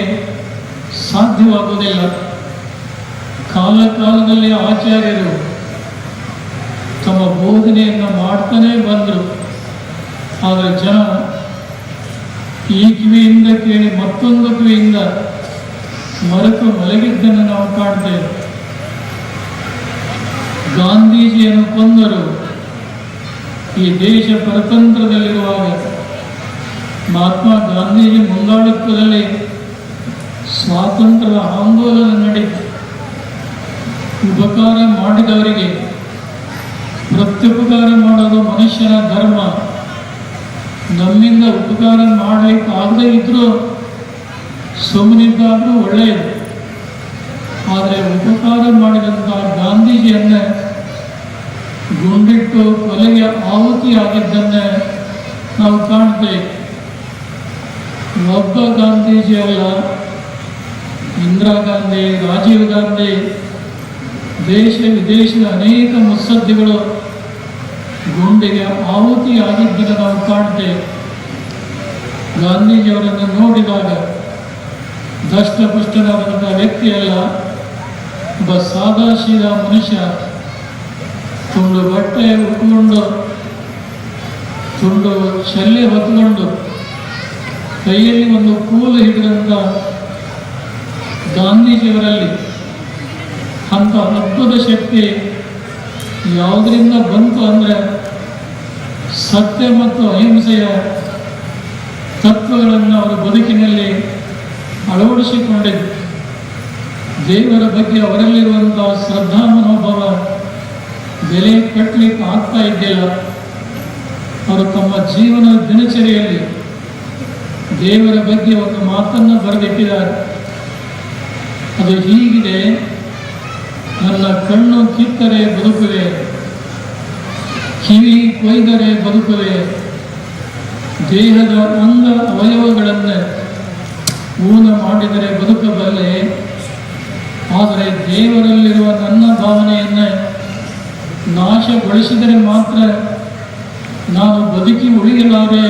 ಸಾಧ್ಯವಾಗುವುದಿಲ್ಲ. ಕಾಲದಲ್ಲಿ ಆಚಾರ್ಯರು ತಮ್ಮ ಬೋಧನೆಯನ್ನು ಮಾಡ್ತಾನೇ ಬಂದರು. ಆದರೆ ಜನ ಈ ಕಿವಿಯಿಂದ ಕೇಳಿ ಮತ್ತೊಂದು ಕಿವಿಯಿಂದ ಮರೆತು ಮಲಗಿದ್ದನ್ನು ನಾವು ಕಾಣ್ತೇವೆ. ಗಾಂಧೀಜಿಯನ್ನು ಕೊಂದರು. ಈ ದೇಶ ಪರತಂತ್ರದಲ್ಲಿರುವಾಗ ಮಹಾತ್ಮ ಗಾಂಧೀಜಿ ಮುಂದಾಳತ್ವದಲ್ಲಿ ಸ್ವಾತಂತ್ರ್ಯದ ಆಂದೋಲನ ನಡೆಯಿತು. ಉಪಕಾರ ಮಾಡಿದವರಿಗೆ ಪ್ರತ್ಯುಪಕಾರ ಮಾಡೋದು ಮನುಷ್ಯನ ಧರ್ಮ. ನಮ್ಮಿಂದ ಉಪಕಾರ ಮಾಡಲಿಕ್ಕೆ ಆಗದೇ ಇದ್ರೂ ಸುಮ್ಮನಿದ್ದಾದರೂ ಒಳ್ಳೆಯದು. ಆದರೆ ಉಪಕಾರ ಮಾಡಿದಂಥ ಗಾಂಧೀಜಿಯನ್ನು ಗುಂಡಿಟ್ಟು ಕೊಲೆಗೆ ಆಹುತಿಯಾಗಿದ್ದನ್ನು ನಾವು ಕಾಣ್ತೇವೆ. ಒಬ್ಬ ಗಾಂಧೀಜಿ ಅಲ್ಲ, ಇಂದಿರಾ ಗಾಂಧಿ, ರಾಜೀವ್ ಗಾಂಧಿ, ದೇಶ ವಿದೇಶದ ಅನೇಕ ಮುತ್ಸದ್ದಿಗಳು ಗುಂಡಿಗೆ ಆಹುತಿಯಾಗಿದ್ದನ್ನು ನಾವು ಕಾಣ್ತೇವೆ. ಗಾಂಧೀಜಿಯವರನ್ನು ನೋಡಿದಾಗ ದಷ್ಟಪುಷ್ಟನಾದಂಥ ವ್ಯಕ್ತಿಯಲ್ಲ, ಒಬ್ಬ ಸಾದಾ ಸೀದಾ ಮನುಷ್ಯ, ತುಂಡು ಬಟ್ಟೆ ಉಟ್ಕೊಂಡು, ತುಂಡು ಶಲ್ಯ ಹೊತ್ಕೊಂಡು, ಕೈಯಲ್ಲಿ ಒಂದು ಕೂಲು ಹಿಡಿದಂಥ ಗಾಂಧೀಜಿಯವರಲ್ಲಿ ಅಂಥ ಅದ್ಭುತ ಶಕ್ತಿ ಯಾವುದರಿಂದ ಬಂತು ಅಂದರೆ ಸತ್ಯ ಮತ್ತು ಅಹಿಂಸೆಯ ತತ್ವಗಳನ್ನು ಅವರ ಬದುಕಿನಲ್ಲಿ ಅಳವಡಿಸಿಕೊಂಡಿದ್ದು. ದೇವರ ಬಗ್ಗೆ ಅವರಲ್ಲಿರುವಂಥ ಶ್ರದ್ಧಾ ಮನೋಭಾವ ಬೆಲೆ ಕಟ್ಟಲಿಕ್ಕೆ ಆಗ್ತಾ ಇದ್ದಿಲ್ಲ. ಅವರು ತಮ್ಮ ಜೀವನ ದಿನಚರಿಯಲ್ಲಿ ದೇವರ ಬಗ್ಗೆ ಒಂದು ಮಾತನ್ನು ಬರೆದಿಟ್ಟಿದ್ದಾರೆ. ಅದು ಹೀಗಿದೆ: ನನ್ನ ಕಣ್ಣು ಕಿತ್ತರೆ ಬದುಕುವೆ, ಕಿವಿ ಕೊಯ್ದರೆ ಬದುಕುವೆ, ದೇಹದ ಅಂಗ ಅವಯವಗಳನ್ನು ಊನ ಮಾಡಿದರೆ ಬದುಕಬಲ್ಲೆ, ಆದರೆ ದೇವರಲ್ಲಿರುವ ನನ್ನ ಭಾವನೆಯನ್ನು ನಾಶಗೊಳಿಸಿದರೆ ಮಾತ್ರ ನಾನು ಬದುಕಿ ಉಳಿಯಲಾರೆ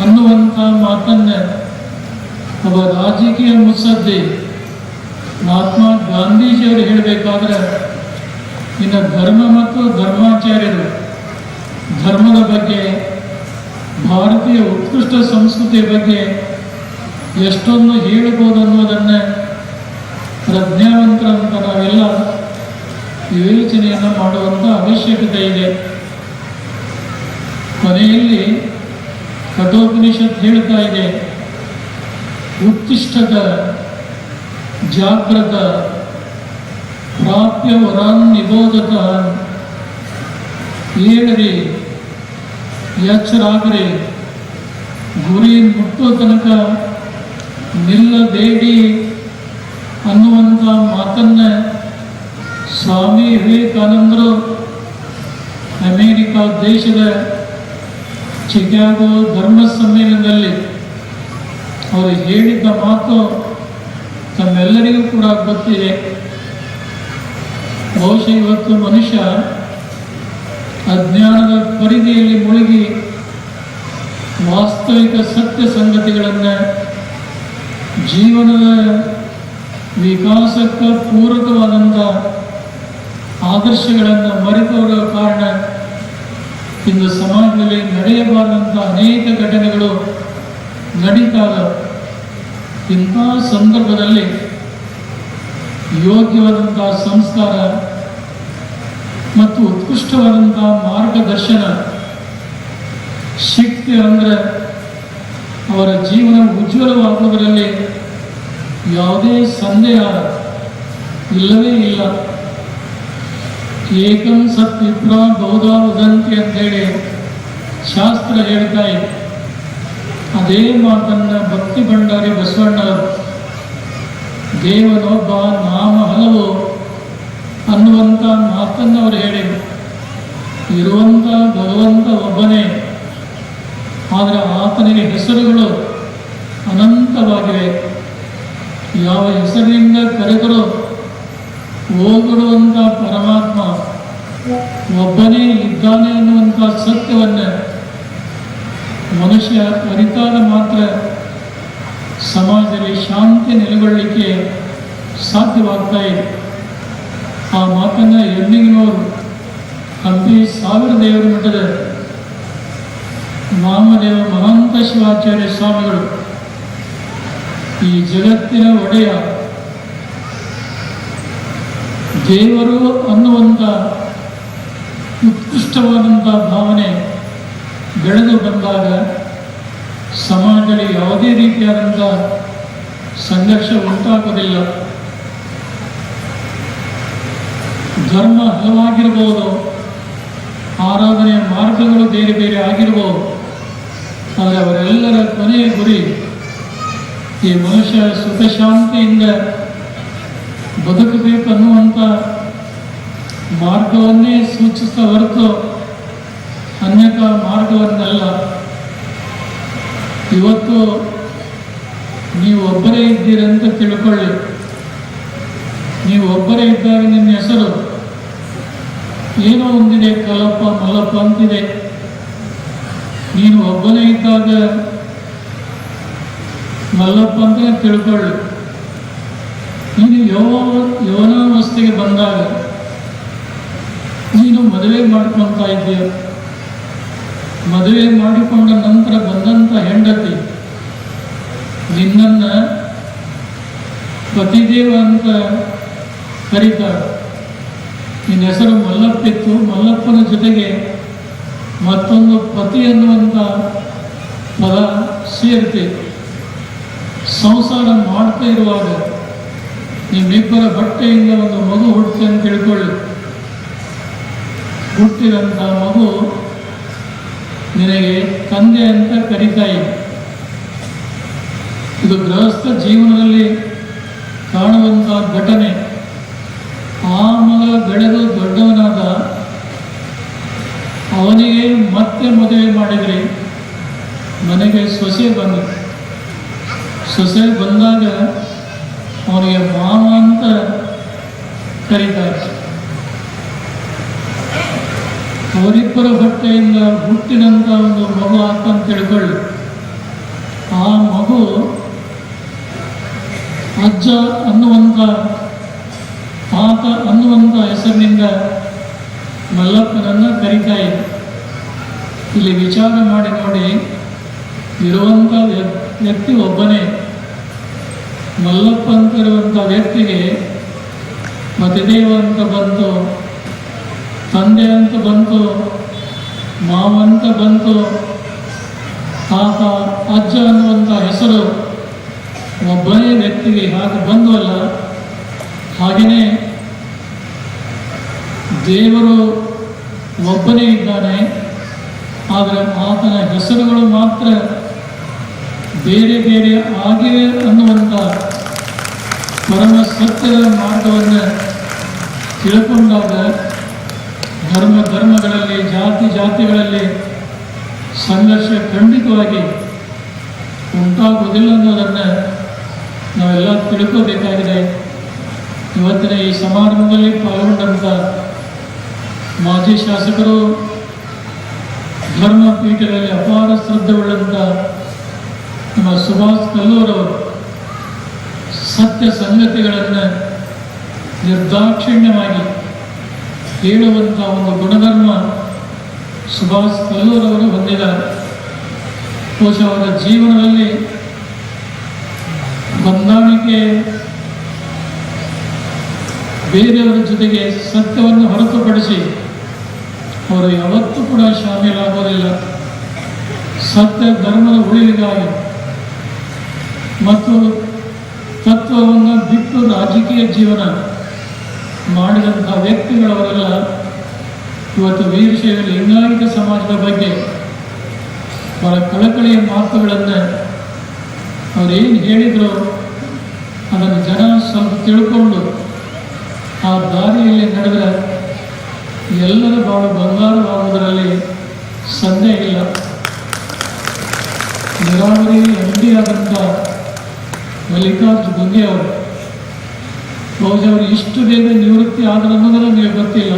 ಅನ್ನುವಂಥ ಮಾತನ್ನು ಒಬ್ಬ ರಾಜಕೀಯ ಮುತ್ಸದ್ದಿ ಮಹಾತ್ಮ ಗಾಂಧೀಜಿಯವರು ಹೇಳಬೇಕಾದ್ರೆ, ಇನ್ನು ಧರ್ಮ ಮತ್ತು ಧರ್ಮಾಚಾರ್ಯರು ಧರ್ಮದ ಬಗ್ಗೆ, ಭಾರತೀಯ ಉತ್ಕೃಷ್ಟ ಸಂಸ್ಕೃತಿಯ ಬಗ್ಗೆ ಎಷ್ಟೊಂದು ಹೇಳಬಹುದು ಅನ್ನೋದನ್ನು ಪ್ರಜ್ಞಾವಂತರಂತ ನಾವೆಲ್ಲ ವಿವೇಚನೆಯನ್ನು ಮಾಡುವಂಥ ಅವಶ್ಯಕತೆ ಇದೆ. ಕೊನೆಯಲ್ಲಿ ಕಠೋಪನಿಷತ್ ಹೇಳ್ತಾ ಇದೆ: ಉತ್ತಿಷ್ಠತ ಜಾಗ್ರತ ಪ್ರಾಪ್ಯ ವರಾನ್ ನಿಬೋಧತ. ಏಳರಿ, ಎಚ್ಚರಾಗ್ರಿ, ಗುರಿ ಮುಟ್ಟೋ ತನಕ ನಿಲ್ಲಬೇಡಿ ಅನ್ನುವಂಥ ಮಾತನ್ನು ಸ್ವಾಮಿ ವಿವೇಕಾನಂದರು ಅಮೇರಿಕಾ ದೇಶದ ಚಿಕಾಗೋ ಧರ್ಮ ಸಮ್ಮೇಳನದಲ್ಲಿ ಅವರು ಹೇಳಿದ್ದ ಮಾತು ತಮ್ಮೆಲ್ಲರಿಗೂ ಕೂಡ ಗೊತ್ತಿದೆ. ಬಹುಶಃ ಇವತ್ತು ಮನುಷ್ಯ ಅಜ್ಞಾನದ ಪರಿಧಿಯಲ್ಲಿ ಮುಳುಗಿ ವಾಸ್ತವಿಕ ಸತ್ಯ ಸಂಗತಿಗಳನ್ನು, ಜೀವನದ ವಿಕಾಸಕ್ಕೆ ಪೂರಕವಾದಂಥ ಆದರ್ಶಗಳನ್ನು ಮರೆತವರ ಕಾರಣ ಇಂದು ಸಮಾಜದಲ್ಲಿ ನಡೆಯಬಾರದಂಥ ಅನೇಕ ಘಟನೆಗಳು ನಡೀತಾಗ, ಇಂಥ ಸಂದರ್ಭದಲ್ಲಿ ಯೋಗ್ಯವಾದಂಥ ಸಂಸ್ಕಾರ ಮತ್ತು ಉತ್ಕೃಷ್ಟವಾದಂಥ ಮಾರ್ಗದರ್ಶನ ಶಕ್ತಿ ಅಂದರೆ ಅವರ ಜೀವನ ಉಜ್ವಲವಾಗುವುದರಲ್ಲಿ ಯಾವುದೇ ಸಂದೇಹ ಇಲ್ಲವೇ ಇಲ್ಲ. ಏಕಂ ಸತ್ ವಿಪ್ರ ಬಹುಧಾ ವದಂತಿ ಅಂತೇಳಿ ಶಾಸ್ತ್ರ ಹೇಳ್ತಾ ಇದೆ. ಅದೇ ಮಾತನ್ನು ಭಕ್ತಿ ಭಂಡಾರಿ ಬಸವಣ್ಣವರು ದೇವನೊಬ್ಬ ನಾಮ ಹಲವು ಅನ್ನುವಂಥ ಮಾತನ್ನು ಅವರು ಹೇಳಿದರು. ಇರುವಂಥ ಭಗವಂತ ಒಬ್ಬನೇ, ಆದರೆ ಆತನಿಗೆ ಹೆಸರುಗಳು ಅನಂತವಾಗಿವೆ. ಯಾವ ಹೆಸರಿನಿಂದ ಕರೆದರೂ ಹೋಗಿಡುವಂಥ ಪರಮಾತ್ಮ ಒಬ್ಬನೇ ಇದ್ದಾನೆ ಎನ್ನುವಂಥ ಸತ್ಯವನ್ನು ಮನುಷ್ಯ ಅರಿತಾಗ ಮಾತ್ರ ಸಮಾಜದಲ್ಲಿ ಶಾಂತಿ ನೆಲೆಗೊಳ್ಳಲಿಕ್ಕೆ ಸಾಧ್ಯವಾಗ್ತಾ ಇದೆ. ಆ ಮಾತನ್ನು ಎಣ್ಣಿಗಿನವರು ಹಂಪಿ ಸಾವಿರ ದೇವರ ಮಠದ ವಾಮದೇವ ಮಹಾಂತ ಶಿವಾಚಾರ್ಯ ಸ್ವಾಮಿಗಳು ಈ ಜಗತ್ತಿನ ಒಡೆಯ ದೇವರು ಅನ್ನುವಂಥ ಉತ್ಕೃಷ್ಟವಾದಂಥ ಭಾವನೆ ಬೆಳೆದು ಬಂದಾಗ ಸಮಾಜದಲ್ಲಿ ಯಾವುದೇ ರೀತಿಯಾದಂಥ ಸಂಘರ್ಷ ಉಂಟಾಗೋದಿಲ್ಲ. ಧರ್ಮ ಹಲವಾಗಿರ್ಬೋದು, ಆರಾಧನೆಯ ಮಾರ್ಗಗಳು ಬೇರೆ ಬೇರೆ ಆಗಿರ್ಬೋದು, ಆದರೆ ಅವರೆಲ್ಲರ ಕೊನೆಯ ಗುರಿ ಈ ಮನುಷ್ಯ ಸುಖ ಶಾಂತಿಯಿಂದ ಬದುಕಬೇಕು ಅನ್ನುವಂಥ ಮಾರ್ಗವನ್ನೇ ಸೂಚಿಸ್ತಾ ಹೊರತು ಅನ್ಯಥ ಮಾರ್ಗವನ್ನಲ್ಲ. ಇವತ್ತು ನೀವು ಒಬ್ಬರೇ ಇದ್ದೀರಂತ ತಿಳ್ಕೊಳ್ಳಿ. ನೀವು ಒಬ್ಬರೇ ಇದ್ದಾಗ ನಿಮ್ಮ ಹೆಸರು ಏನೋ ಒಂದಿದೆ, ಕಲ್ಲಪ್ಪ ಮಲ್ಲಪ್ಪ ಅಂತಿದೆ. ನೀನು ಒಬ್ಬನೇ ಇದ್ದಾಗ ಮಲ್ಲಪ್ಪ ಅಂತ ತಿಳ್ಕೊಳ್ಳಿ. ನೀನು ಯೌವನಾವಸ್ಥೆಗೆ ಬಂದಾಗ ನೀನು ಮದುವೆ ಮಾಡ್ಕೊತಾ ಇದ್ದೀಯ. ಮದುವೆ ಮಾಡಿಕೊಂಡ ನಂತರ ಬಂದಂಥ ಹೆಂಡತಿ ನಿನ್ನನ್ನು ಪತಿದೇವ ಅಂತ ಕರೀತಾರೆ. ನಿನ್ನ ಹೆಸರು ಮಲ್ಲಪ್ಪಿತ್ತು, ಮಲ್ಲಪ್ಪನ ಜೊತೆಗೆ ಮತ್ತೊಂದು ಪತಿ ಅನ್ನುವಂಥ ಪದ ಸೇರ್ತಿ. ಸಂಸಾರ ಮಾಡ್ತಾ ಇರುವಾಗ ನಿಮ್ಮಿಬ್ಬರ ಬಟ್ಟೆಯಿಂದ ಒಂದು ಮಗು ಹುಟ್ಟುತ್ತೆ ಅಂತ ತಿಳ್ಕೊಳ್ಳಿ. ಹುಟ್ಟಿದಂಥ ಮಗು ನಿನಗೆ ತಂದೆ ಅಂತ ಕರೀತಾ ಇದೆ. ಇದು ಗೃಹಸ್ಥ ಜೀವನದಲ್ಲಿ ಕಾಣುವಂಥ ಘಟನೆ. ಆ ಮಗ ಬೆಳೆದು ದೊಡ್ಡವನಾದ, ಅವನಿಗೆ ಮತ್ತೆ ಮದುವೆ ಮಾಡಿದ್ರಿ, ಮನೆಗೆ ಸೊಸೆ ಬಂದರು. ಸೊಸೆ ಬಂದಾಗ ಅವನಿಗೆ ಮಾವ ಅಂತ ಕರೀತಾರೆ. ಅವರಿಬ್ಬರ ಹೊಟ್ಟೆಯಿಂದ ಹುಟ್ಟಿದಂಥ ಒಂದು ಮಗು ಅಂತ ತಿಳ್ಕೊಳ್ಳಿ. ಆ ಮಗು ಅಜ್ಜ ಅನ್ನುವಂಥ, ತಾತ ಅನ್ನುವಂಥ ಹೆಸರಿನಿಂದ ಮಲ್ಲಪ್ಪನನ್ನು ಕರೀತಾ ಇದೆ. ಇಲ್ಲಿ ವಿಚಾರ ಮಾಡಿ ನೋಡಿ, ಇರುವಂಥ ವ್ಯಕ್ತಿ ಒಬ್ಬನೇ. ಮಲ್ಲಪ್ಪ ಅಂತ ಇರುವಂಥ ವ್ಯಕ್ತಿಗೆ ಮತಿದೇವ ಅಂತ ಬಂತು, ತಂದೆ ಅಂತ ಬಂತು, ಮಾವ ಅಂತ ಬಂತು, ತಾತ ಅಜ್ಜ ಅನ್ನುವಂಥ ಹೆಸರು ಒಬ್ಬನೇ ವ್ಯಕ್ತಿಗೆ ಹಾಗೆ ಬಂದುವಲ್ಲ. ಹಾಗೆಯೇ ದೇವರು ಒಬ್ಬನೇ ಇದ್ದಾನೆ, ಆದರೆ ಆತನ ಹೆಸರುಗಳು ಮಾತ್ರ ಬೇರೆ ಬೇರೆ ಆಗಿವೆ ಅನ್ನುವಂಥ ಪರಮ ಸತ್ಯದ ಮಾರ್ಗವನ್ನು ತಿಳ್ಕೊಂಡಾಗ ಧರ್ಮಗಳಲ್ಲಿ, ಜಾತಿಗಳಲ್ಲಿ ಸಂಘರ್ಷ ಖಂಡಿತವಾಗಿ ಉಂಟಾಗುವುದಿಲ್ಲ ಅನ್ನೋದನ್ನು ನಾವೆಲ್ಲ ತಿಳ್ಕೋಬೇಕಾಗಿದೆ. ಇವತ್ತಿನ ಈ ಸಮಾರಂಭದಲ್ಲಿ ಪಾಲ್ಗೊಂಡಂಥ ಮಾಜಿ ಶಾಸಕರು, ಧರ್ಮ ಪೀಠಗಳಲ್ಲಿ ಅಪಾರ ಶ್ರದ್ಧೆಯುಳ್ಳಂಥ ನಮ್ಮ ಸುಭಾಷ್ ಕಲ್ಲೂರವರು ಸತ್ಯ ಸಂಗತಿಗಳನ್ನು ನಿರ್ದಾಕ್ಷಿಣ್ಯವಾಗಿ ಹೇಳುವಂಥ ಒಂದು ಗುಣಧರ್ಮ ಸುಭಾಷ್ ಕಲ್ಲೂರವರು ಹೊಂದಿದ್ದಾರೆ. ಬಹುಶಃ ಅವರ ಜೀವನದಲ್ಲಿ ಹೊಂದಾಣಿಕೆ, ಬೇರೆಯವರ ಜೊತೆಗೆ ಸತ್ಯವನ್ನು ಹೊರತುಪಡಿಸಿ ಅವರು ಯಾವತ್ತೂ ಕೂಡ ಶಾಮೀಲಾಗೋದಿಲ್ಲ. ಸತ್ಯ ಧರ್ಮದ ಉಳಿವಿಗಾಗಿ ಮತ್ತು ತತ್ವವನ್ನು ಬಿಟ್ಟು ರಾಜಕೀಯ ಜೀವನ ಮಾಡಿದಂಥ ವ್ಯಕ್ತಿಗಳವರೆಲ್ಲ ಇವತ್ತು ವೀರಶೈವ ಲಿಂಗಾಯತ ಸಮಾಜದ ಬಗ್ಗೆ ಬಹಳ ಕಳಕಳಿಯ ಮಾತುಗಳನ್ನು ಅವರೇನು ಹೇಳಿದ್ರು ಅದನ್ನು ಜನ ಸ್ವಲ್ಪ ತಿಳ್ಕೊಂಡು ಆ ದಾರಿಯಲ್ಲಿ ನಡೆದರೆ ಎಲ್ಲರ ಬಾಳು ಬಂಗಾರವಾಗುವುದರಲ್ಲಿ ಸಂದೇಹ ಇಲ್ಲ. ನೀರಾವರಿ MD ಆದಂಥ ಮಲ್ಲಿಕಾರ್ಜುನ ಖರ್ಗೆ ಅವರು ಬಹುಶಃ ಅವರು ಇಷ್ಟು ಬೇಗ ನಿವೃತ್ತಿ ಆದರೂ ಅನ್ನೋದನ್ನು ನಮಗೆ ಗೊತ್ತಿಲ್ಲ.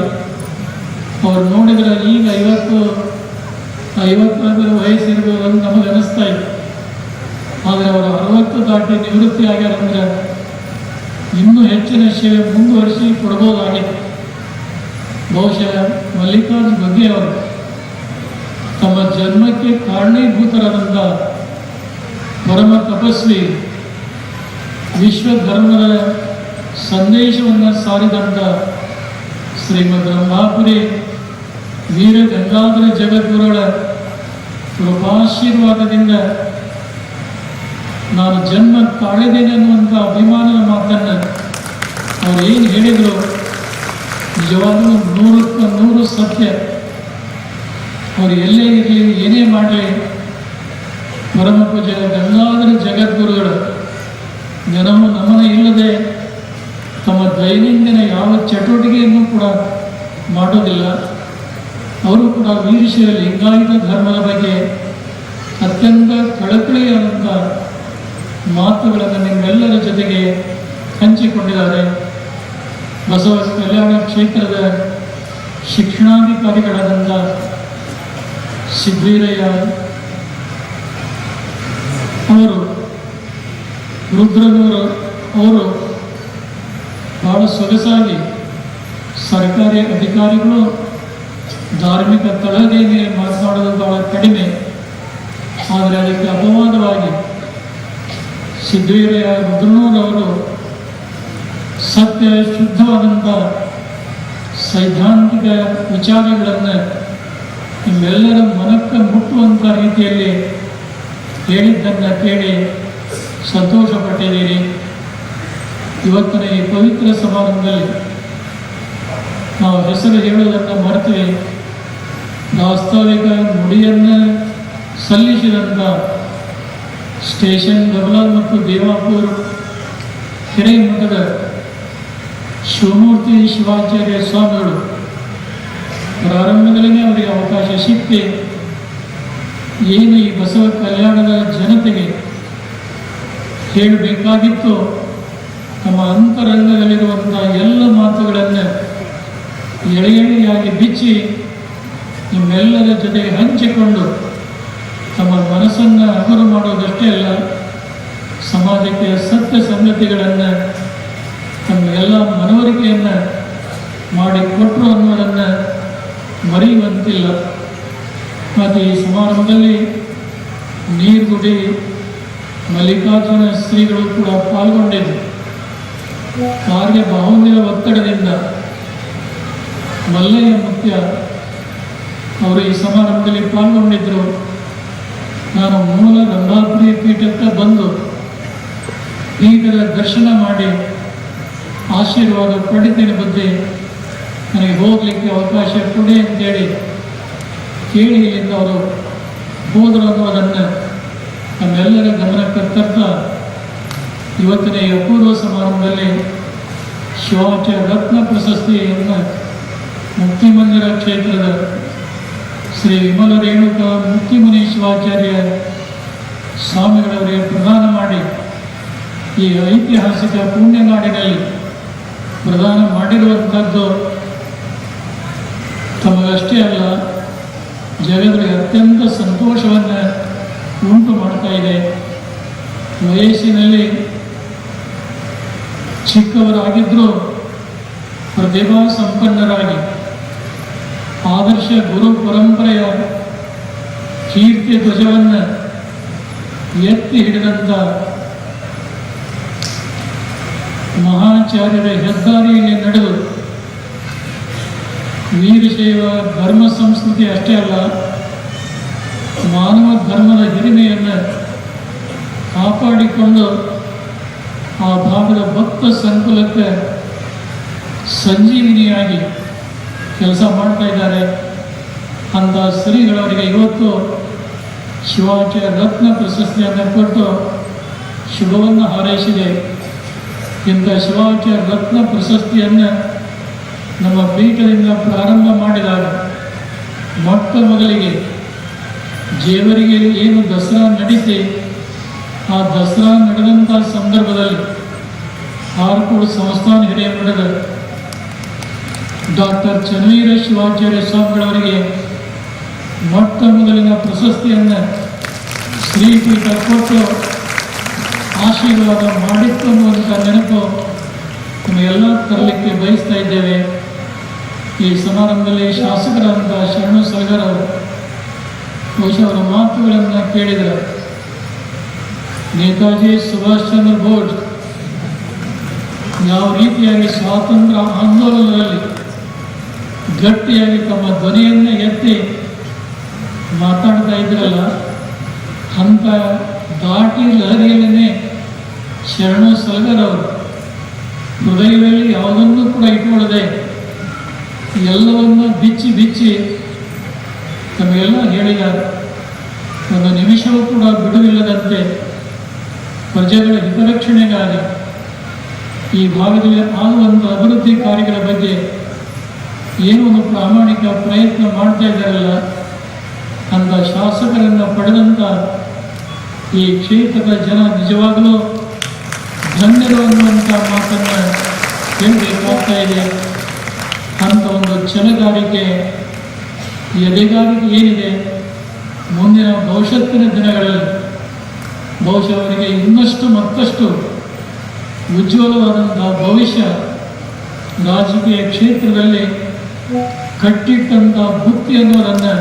ಅವ್ರು ನೋಡಿದರೆ ಈಗ 50 ವಯಸ್ಸಿರ್ಬೋದು ಅಂತ ನಮಗೆ ಅನಿಸ್ತಾ ಇದೆ. ಆದರೆ ಅವರು 60 ದಾಟಿ ನಿವೃತ್ತಿ ಆಗ್ಯಾರಂದ್ರೆ ಇನ್ನೂ ಹೆಚ್ಚಿನ ಸೇವೆ ಮುಂದುವರಿಸಿ ಕೊಡ್ಬೋದಾಗಿದೆ. ಬಹುಶಃ ಮಲ್ಲಿಕಾರ್ಜುನ ಖರ್ಗೆ ಅವರು ತಮ್ಮ ಜನ್ಮಕ್ಕೆ ಕಾರಣೀಭೂತರಾದಂಥ ಪರಮ ತಪಸ್ವಿ, ವಿಶ್ವ ಧರ್ಮದ ಸಂದೇಶವನ್ನು ಸಾರಿದಂಥ ಶ್ರೀಮದ್ ಬ್ರಹ್ಮಾಪುರಿ ವೀರ ಗಂಗಾಧರ ಜಗದ್ಗುರುಗಳ ಕೃಪಾಶೀರ್ವಾದದಿಂದ ನಾನು ಜನ್ಮ ತಾಳಿದ್ದೇನೆ ಅನ್ನುವಂಥ ಅಭಿಮಾನದ ಮಾತನ್ನು ಅವರು ಏನು ಹೇಳಿದರು ನಿಜವಾಗಲೂ 100ಕ್ಕೆ 100 ಸತ್ಯ. ಅವರು ಎಲ್ಲೇ ಇರಲಿ, ಏನೇ ಮಾಡಲಿ, ಪರಮ ಪೂಜ್ಯ ಗಂಗಾಧರ ಜಗದ್ಗುರುಗಳ ಜನವು ನಮನ ಇಲ್ಲದೆ ತಮ್ಮ ದೈನಂದಿನ ಯಾವ ಚಟುವಟಿಕೆಯನ್ನು ಕೂಡ ಮಾಡೋದಿಲ್ಲ. ಅವರು ಕೂಡ ವೀರಶೈವ ಲಿಂಗಾಯತ ಧರ್ಮದ ಬಗ್ಗೆ ಅತ್ಯಂತ ಕಳಕಳಿಯಾದಂಥ ಮಾತುಗಳನ್ನು ನಿಮ್ಮೆಲ್ಲರ ಜೊತೆಗೆ ಹಂಚಿಕೊಂಡಿದ್ದಾರೆ. ಬಸವ ಕಲ್ಯಾಣ ಕ್ಷೇತ್ರದ ಶಿಕ್ಷಣಾಧಿಕಾರಿಗಳಾದಂಥ ಸಿದ್ದವೀರಯ್ಯ ಅವರು, ರುದ್ರನವರು ಅವರು ಬಹಳ ಸೊಗಸಾಗಿ ಸರ್ಕಾರಿ ಅಧಿಕಾರಿಗಳು ಧಾರ್ಮಿಕ ತಳಹದಿ ಮೇಲೆ ಮಾತನಾಡೋದು ಬಹಳ ಕಡಿಮೆ. ಆದರೆ ಅದಕ್ಕೆ ಅಪವಾದವಾಗಿ ಸಿದ್ದವೀರಯ್ಯ ರುದ್ರನೂರವರು ಸತ್ಯ ಶುದ್ಧವಾದಂಥ ಸೈದ್ಧಾಂತಿಕ ವಿಚಾರಗಳನ್ನು ನಿಮ್ಮೆಲ್ಲರ ಮನಕ್ಕೆ ಮುಟ್ಟುವಂಥ ರೀತಿಯಲ್ಲಿ ಹೇಳಿದ್ದನ್ನು ಕೇಳಿ ಸಂತೋಷಪಟ್ಟಿದ್ದೀರಿ. ಇವತ್ತಿನ ಈ ಪವಿತ್ರ ಸಮಾರಂಭದಲ್ಲಿ ನಾವು ಹೆಸರು ಹೇಳುವುದನ್ನು ಮರೆತುವೆ. ವಾಸ್ತವಿಕ ನುಡಿಯನ್ನು ಸಲ್ಲಿಸಿದಂಥ ಸ್ಟೇಷನ್ ಗಮಲಾಲ್ ಮತ್ತು ದೇವಾಪುರ ಕೆರೆ ಮಠದ ಶಿವಮೂರ್ತಿ ಶಿವಾಚಾರ್ಯ ಸ್ವಾಮಿಗಳು ಪ್ರಾರಂಭದಲ್ಲೇ ಅವರಿಗೆ ಅವಕಾಶ ಸಿಕ್ಕಿ ಏನು ಈ ಬಸವ ಕಲ್ಯಾಣದ ಜನತೆಗೆ ಹೇಳಬೇಕಾಗಿತ್ತು ನಮ್ಮ ಅಂತರಂಗದಲ್ಲಿರುವಂಥ ಎಲ್ಲ ಮಾತುಗಳನ್ನು ಎಳೆ ಎಳೆಯಾಗಿ ಬಿಚ್ಚಿ ನಿಮ್ಮೆಲ್ಲರ ಜೊತೆಗೆ ಹಂಚಿಕೊಂಡು ತಮ್ಮ ಮನಸ್ಸನ್ನು ಹಗುರು ಮಾಡೋದಷ್ಟೇ ಅಲ್ಲ, ಸಮಾಜಕ್ಕೆ ಸತ್ಯ ಸಂಗತಿಗಳನ್ನು ತಮ್ಮ ಎಲ್ಲ ಮನವರಿಕೆಯನ್ನು ಮಾಡಿಕೊಟ್ಟರು ಅನ್ನೋದನ್ನು ಮರೆಯುವಂತಿಲ್ಲ. ಮತ್ತು ಈ ಸಮಾರಂಭದಲ್ಲಿ ನೀರ್ಗುಡಿ ಮಲ್ಲಿಕಾರ್ಜುನ ಶ್ರೀಗಳು ಕೂಡ ಪಾಲ್ಗೊಂಡಿದ್ದರು. ಕಾರ್ಯ ಬಾಹುಲ್ಯದ ಒತ್ತಡದಿಂದ ಮಲ್ಲಯ್ಯ ಮುಖ್ಯ ಅವರು ಈ ಸಮಾರಂಭದಲ್ಲಿ ಪಾಲ್ಗೊಂಡಿದ್ದರು. ನಾನು ಮೂಲ ರಂಭಾಪುರಿ ಪೀಠಕ್ಕೆ ಬಂದು ಪೀಠದ ದರ್ಶನ ಮಾಡಿ ಆಶೀರ್ವಾದ ಪಡಿತೇನೆ, ಬುದ್ಧಿ ನನಗೆ ಹೋಗಲಿಕ್ಕೆ ಅವಕಾಶ ಕೊಡಿ ಅಂತೇಳಿ ಕೇಳಿ ಇಲ್ಲಿಂದ ಅವರು ಹೋದರು ಅನ್ನೋದನ್ನು ನಮ್ಮೆಲ್ಲರ ಗಮನಕ್ಕೆ ತರ್ತಾ ಇವತ್ತಿನ ಈ ಅಪೂರ್ವ ಸಮಾರಂಭದಲ್ಲಿ ಶಿವಾಚಾರ್ಯ ರತ್ನ ಪ್ರಶಸ್ತಿಯನ್ನು ಮುಕ್ತಿಮಂದಿರ ಕ್ಷೇತ್ರದ ಶ್ರೀ ವಿಮಲ ರೇಣುಕ ಮುಕ್ತಿಮುನಿ ಶಿವಾಚಾರ್ಯ ಸ್ವಾಮಿಗಳವರಿಗೆ ಪ್ರದಾನ ಮಾಡಿ ಈ ಐತಿಹಾಸಿಕ ಪುಣ್ಯನಾಡಿನಲ್ಲಿ ಪ್ರದಾನ ಮಾಡಿರುವಂಥದ್ದು ತಮಗಷ್ಟೇ ಅಲ್ಲ, ಜಗತ್ತಿಗೆ ಅತ್ಯಂತ ಸಂತೋಷವನ್ನು ಉಂಟು ಮಾಡ್ತಾ ಇದೆ. ವಯಸ್ಸಿನಲ್ಲಿ ಚಿಕ್ಕವರಾಗಿದ್ದರೂ ಪ್ರತಿಭಾ ಸಂಪನ್ನರಾಗಿ ಆದರ್ಶ ಗುರು ಪರಂಪರೆಯ ಕೀರ್ತಿ ಧ್ವಜವನ್ನು ಎತ್ತಿ ಹಿಡಿದಂಥ ಮಹಾಚಾರ್ಯರ ಹೆದ್ದಾರಿಯಲ್ಲಿ ನಡೆದು ವೀರಶೈವ ಧರ್ಮ ಸಂಸ್ಕೃತಿ ಅಷ್ಟೇ ಅಲ್ಲ, ಮಾನವ ಧರ್ಮದ ಹಿರಿಮೆಯನ್ನು ಕಾಪಾಡಿಕೊಂಡು ಆ ಭಾಗದ ಭಕ್ತ ಸಂಕುಲಕ್ಕೆ ಸಂಜೀವಿನಿಯಾಗಿ ಕೆಲಸ ಮಾಡ್ತಾ ಇದ್ದಾರೆ. ಅಂಥ ಶ್ರೀಗಳವರಿಗೆ ಇವತ್ತು ಶಿವಾಚಾರ್ಯ ರತ್ನ ಪ್ರಶಸ್ತಿಯನ್ನು ಕೊಟ್ಟು ಶುಭವನ್ನು ಹಾರೈಸಿದೆ. ಇಂಥ ಶಿವಾಚಾರ್ಯ ರತ್ನ ಪ್ರಶಸ್ತಿಯನ್ನು ನಮ್ಮ ಪೀಠದಿಂದ ಪ್ರಾರಂಭ ಮಾಡಿದಾಗ ಮೊಟ್ಟ ಮೊದಲಿಗೆ ಜೇವರಿಗೆ ಏನು ದಸರಾ ನಡೀತೆ, ಆ ದಸರಾ ನಡೆದಂಥ ಸಂದರ್ಭದಲ್ಲಿ ಆರ್ಕೋಡ್ ಸಂಸ್ಥಾನ ಹಿರಿಯ ಮಠದ ಡಾಕ್ಟರ್ ಚನ್ನವೀರ ಶಿವಾಚಾರ್ಯ ಸ್ವಾಮಿಗಳವರಿಗೆ ಮೊಟ್ಟ ಮೊದಲಿನ ಪ್ರಶಸ್ತಿಯನ್ನು ಶ್ರೀಪೀಠ ಕೊಟ್ಟು ಆಶೀರ್ವಾದ ಮಾಡಿತ್ತು ಅನ್ನುವಂಥ ನೆನಪು ನಮಗೆಲ್ಲ ತರಲಿಕ್ಕೆ ಬಯಸ್ತಾ ಇದ್ದೇವೆ. ಈ ಸಮಾರಂಭದಲ್ಲಿ ಶಾಸಕರಾದಂಥ ಶರಣು ಸಲಗರ್ ಅವರು ಬಹುಶಃ ಅವರ ಮಾತುಗಳನ್ನು ಕೇಳಿದರು. ನೇತಾಜಿ ಸುಭಾಷ್ ಚಂದ್ರ ಬೋಸ್ ಯಾವ ರೀತಿಯಾಗಿ ಸ್ವಾತಂತ್ರ್ಯ ಆಂದೋಲನದಲ್ಲಿ ಗಟ್ಟಿಯಾಗಿ ತಮ್ಮ ಧ್ವನಿಯನ್ನು ಎತ್ತಿ ಮಾತಾಡ್ತಾ ಇದ್ರಲ್ಲ, ಅಂಥ ದಾಟಿ ಲಹರಿಯಲ್ಲೇ ಶರಣು ಸಲಗರ್ ಅವರು ಹೃದಯದಲ್ಲಿ ಯಾವುದನ್ನು ಕೂಡ ಇಟ್ಕೊಳ್ಳದೆ ಎಲ್ಲವನ್ನ ಬಿಚ್ಚಿ ಬಿಚ್ಚಿ ತಮಗೆಲ್ಲ ಹೇಳಿದ್ದಾರೆ. ಒಂದು ನಿಮಿಷವೂ ಕೂಡ ಬಿಡುವಿಲ್ಲದಂತೆ ಪ್ರಜೆಗಳ ಹಿತರಕ್ಷಣೆಗಾಗಿ ಈ ಭಾಗದಲ್ಲಿ ಆಗುವಂಥ ಅಭಿವೃದ್ಧಿ ಕಾರ್ಯಗಳ ಬಗ್ಗೆ ಏನೋ ಒಂದು ಪ್ರಾಮಾಣಿಕ ಪ್ರಯತ್ನ ಮಾಡ್ತಾ ಇದ್ದಾರಲ್ಲ, ಅಂಥ ಶಾಸಕರನ್ನು ಪಡೆದಂಥ ಈ ಕ್ಷೇತ್ರದ ಜನ ನಿಜವಾಗಲೂ ಧನ್ಯರು ಅನ್ನುವಂಥ ಮಾತನ್ನು ಹೇಳಬೇಕಾಗ್ತಾ ಇದೆ. ಅಂಥ ಒಂದು ಛಲಗಾರಿಕೆ, ಎದೆಗಾರಿಕೆ ಏನಿದೆ, ಮುಂದಿನ ಭವಿಷ್ಯತ್ತಿನ ದಿನಗಳಲ್ಲಿ ಬಹುಶಃ ಅವರಿಗೆ ಇನ್ನಷ್ಟು ಮತ್ತಷ್ಟು ಉಜ್ವಲವಾದಂಥ ಭವಿಷ್ಯ ರಾಜಕೀಯ ಕ್ಷೇತ್ರದಲ್ಲಿ ಕಟ್ಟಿಟ್ಟಂಥ ಬುತ್ತಿ ಅನ್ನೋದನ್ನು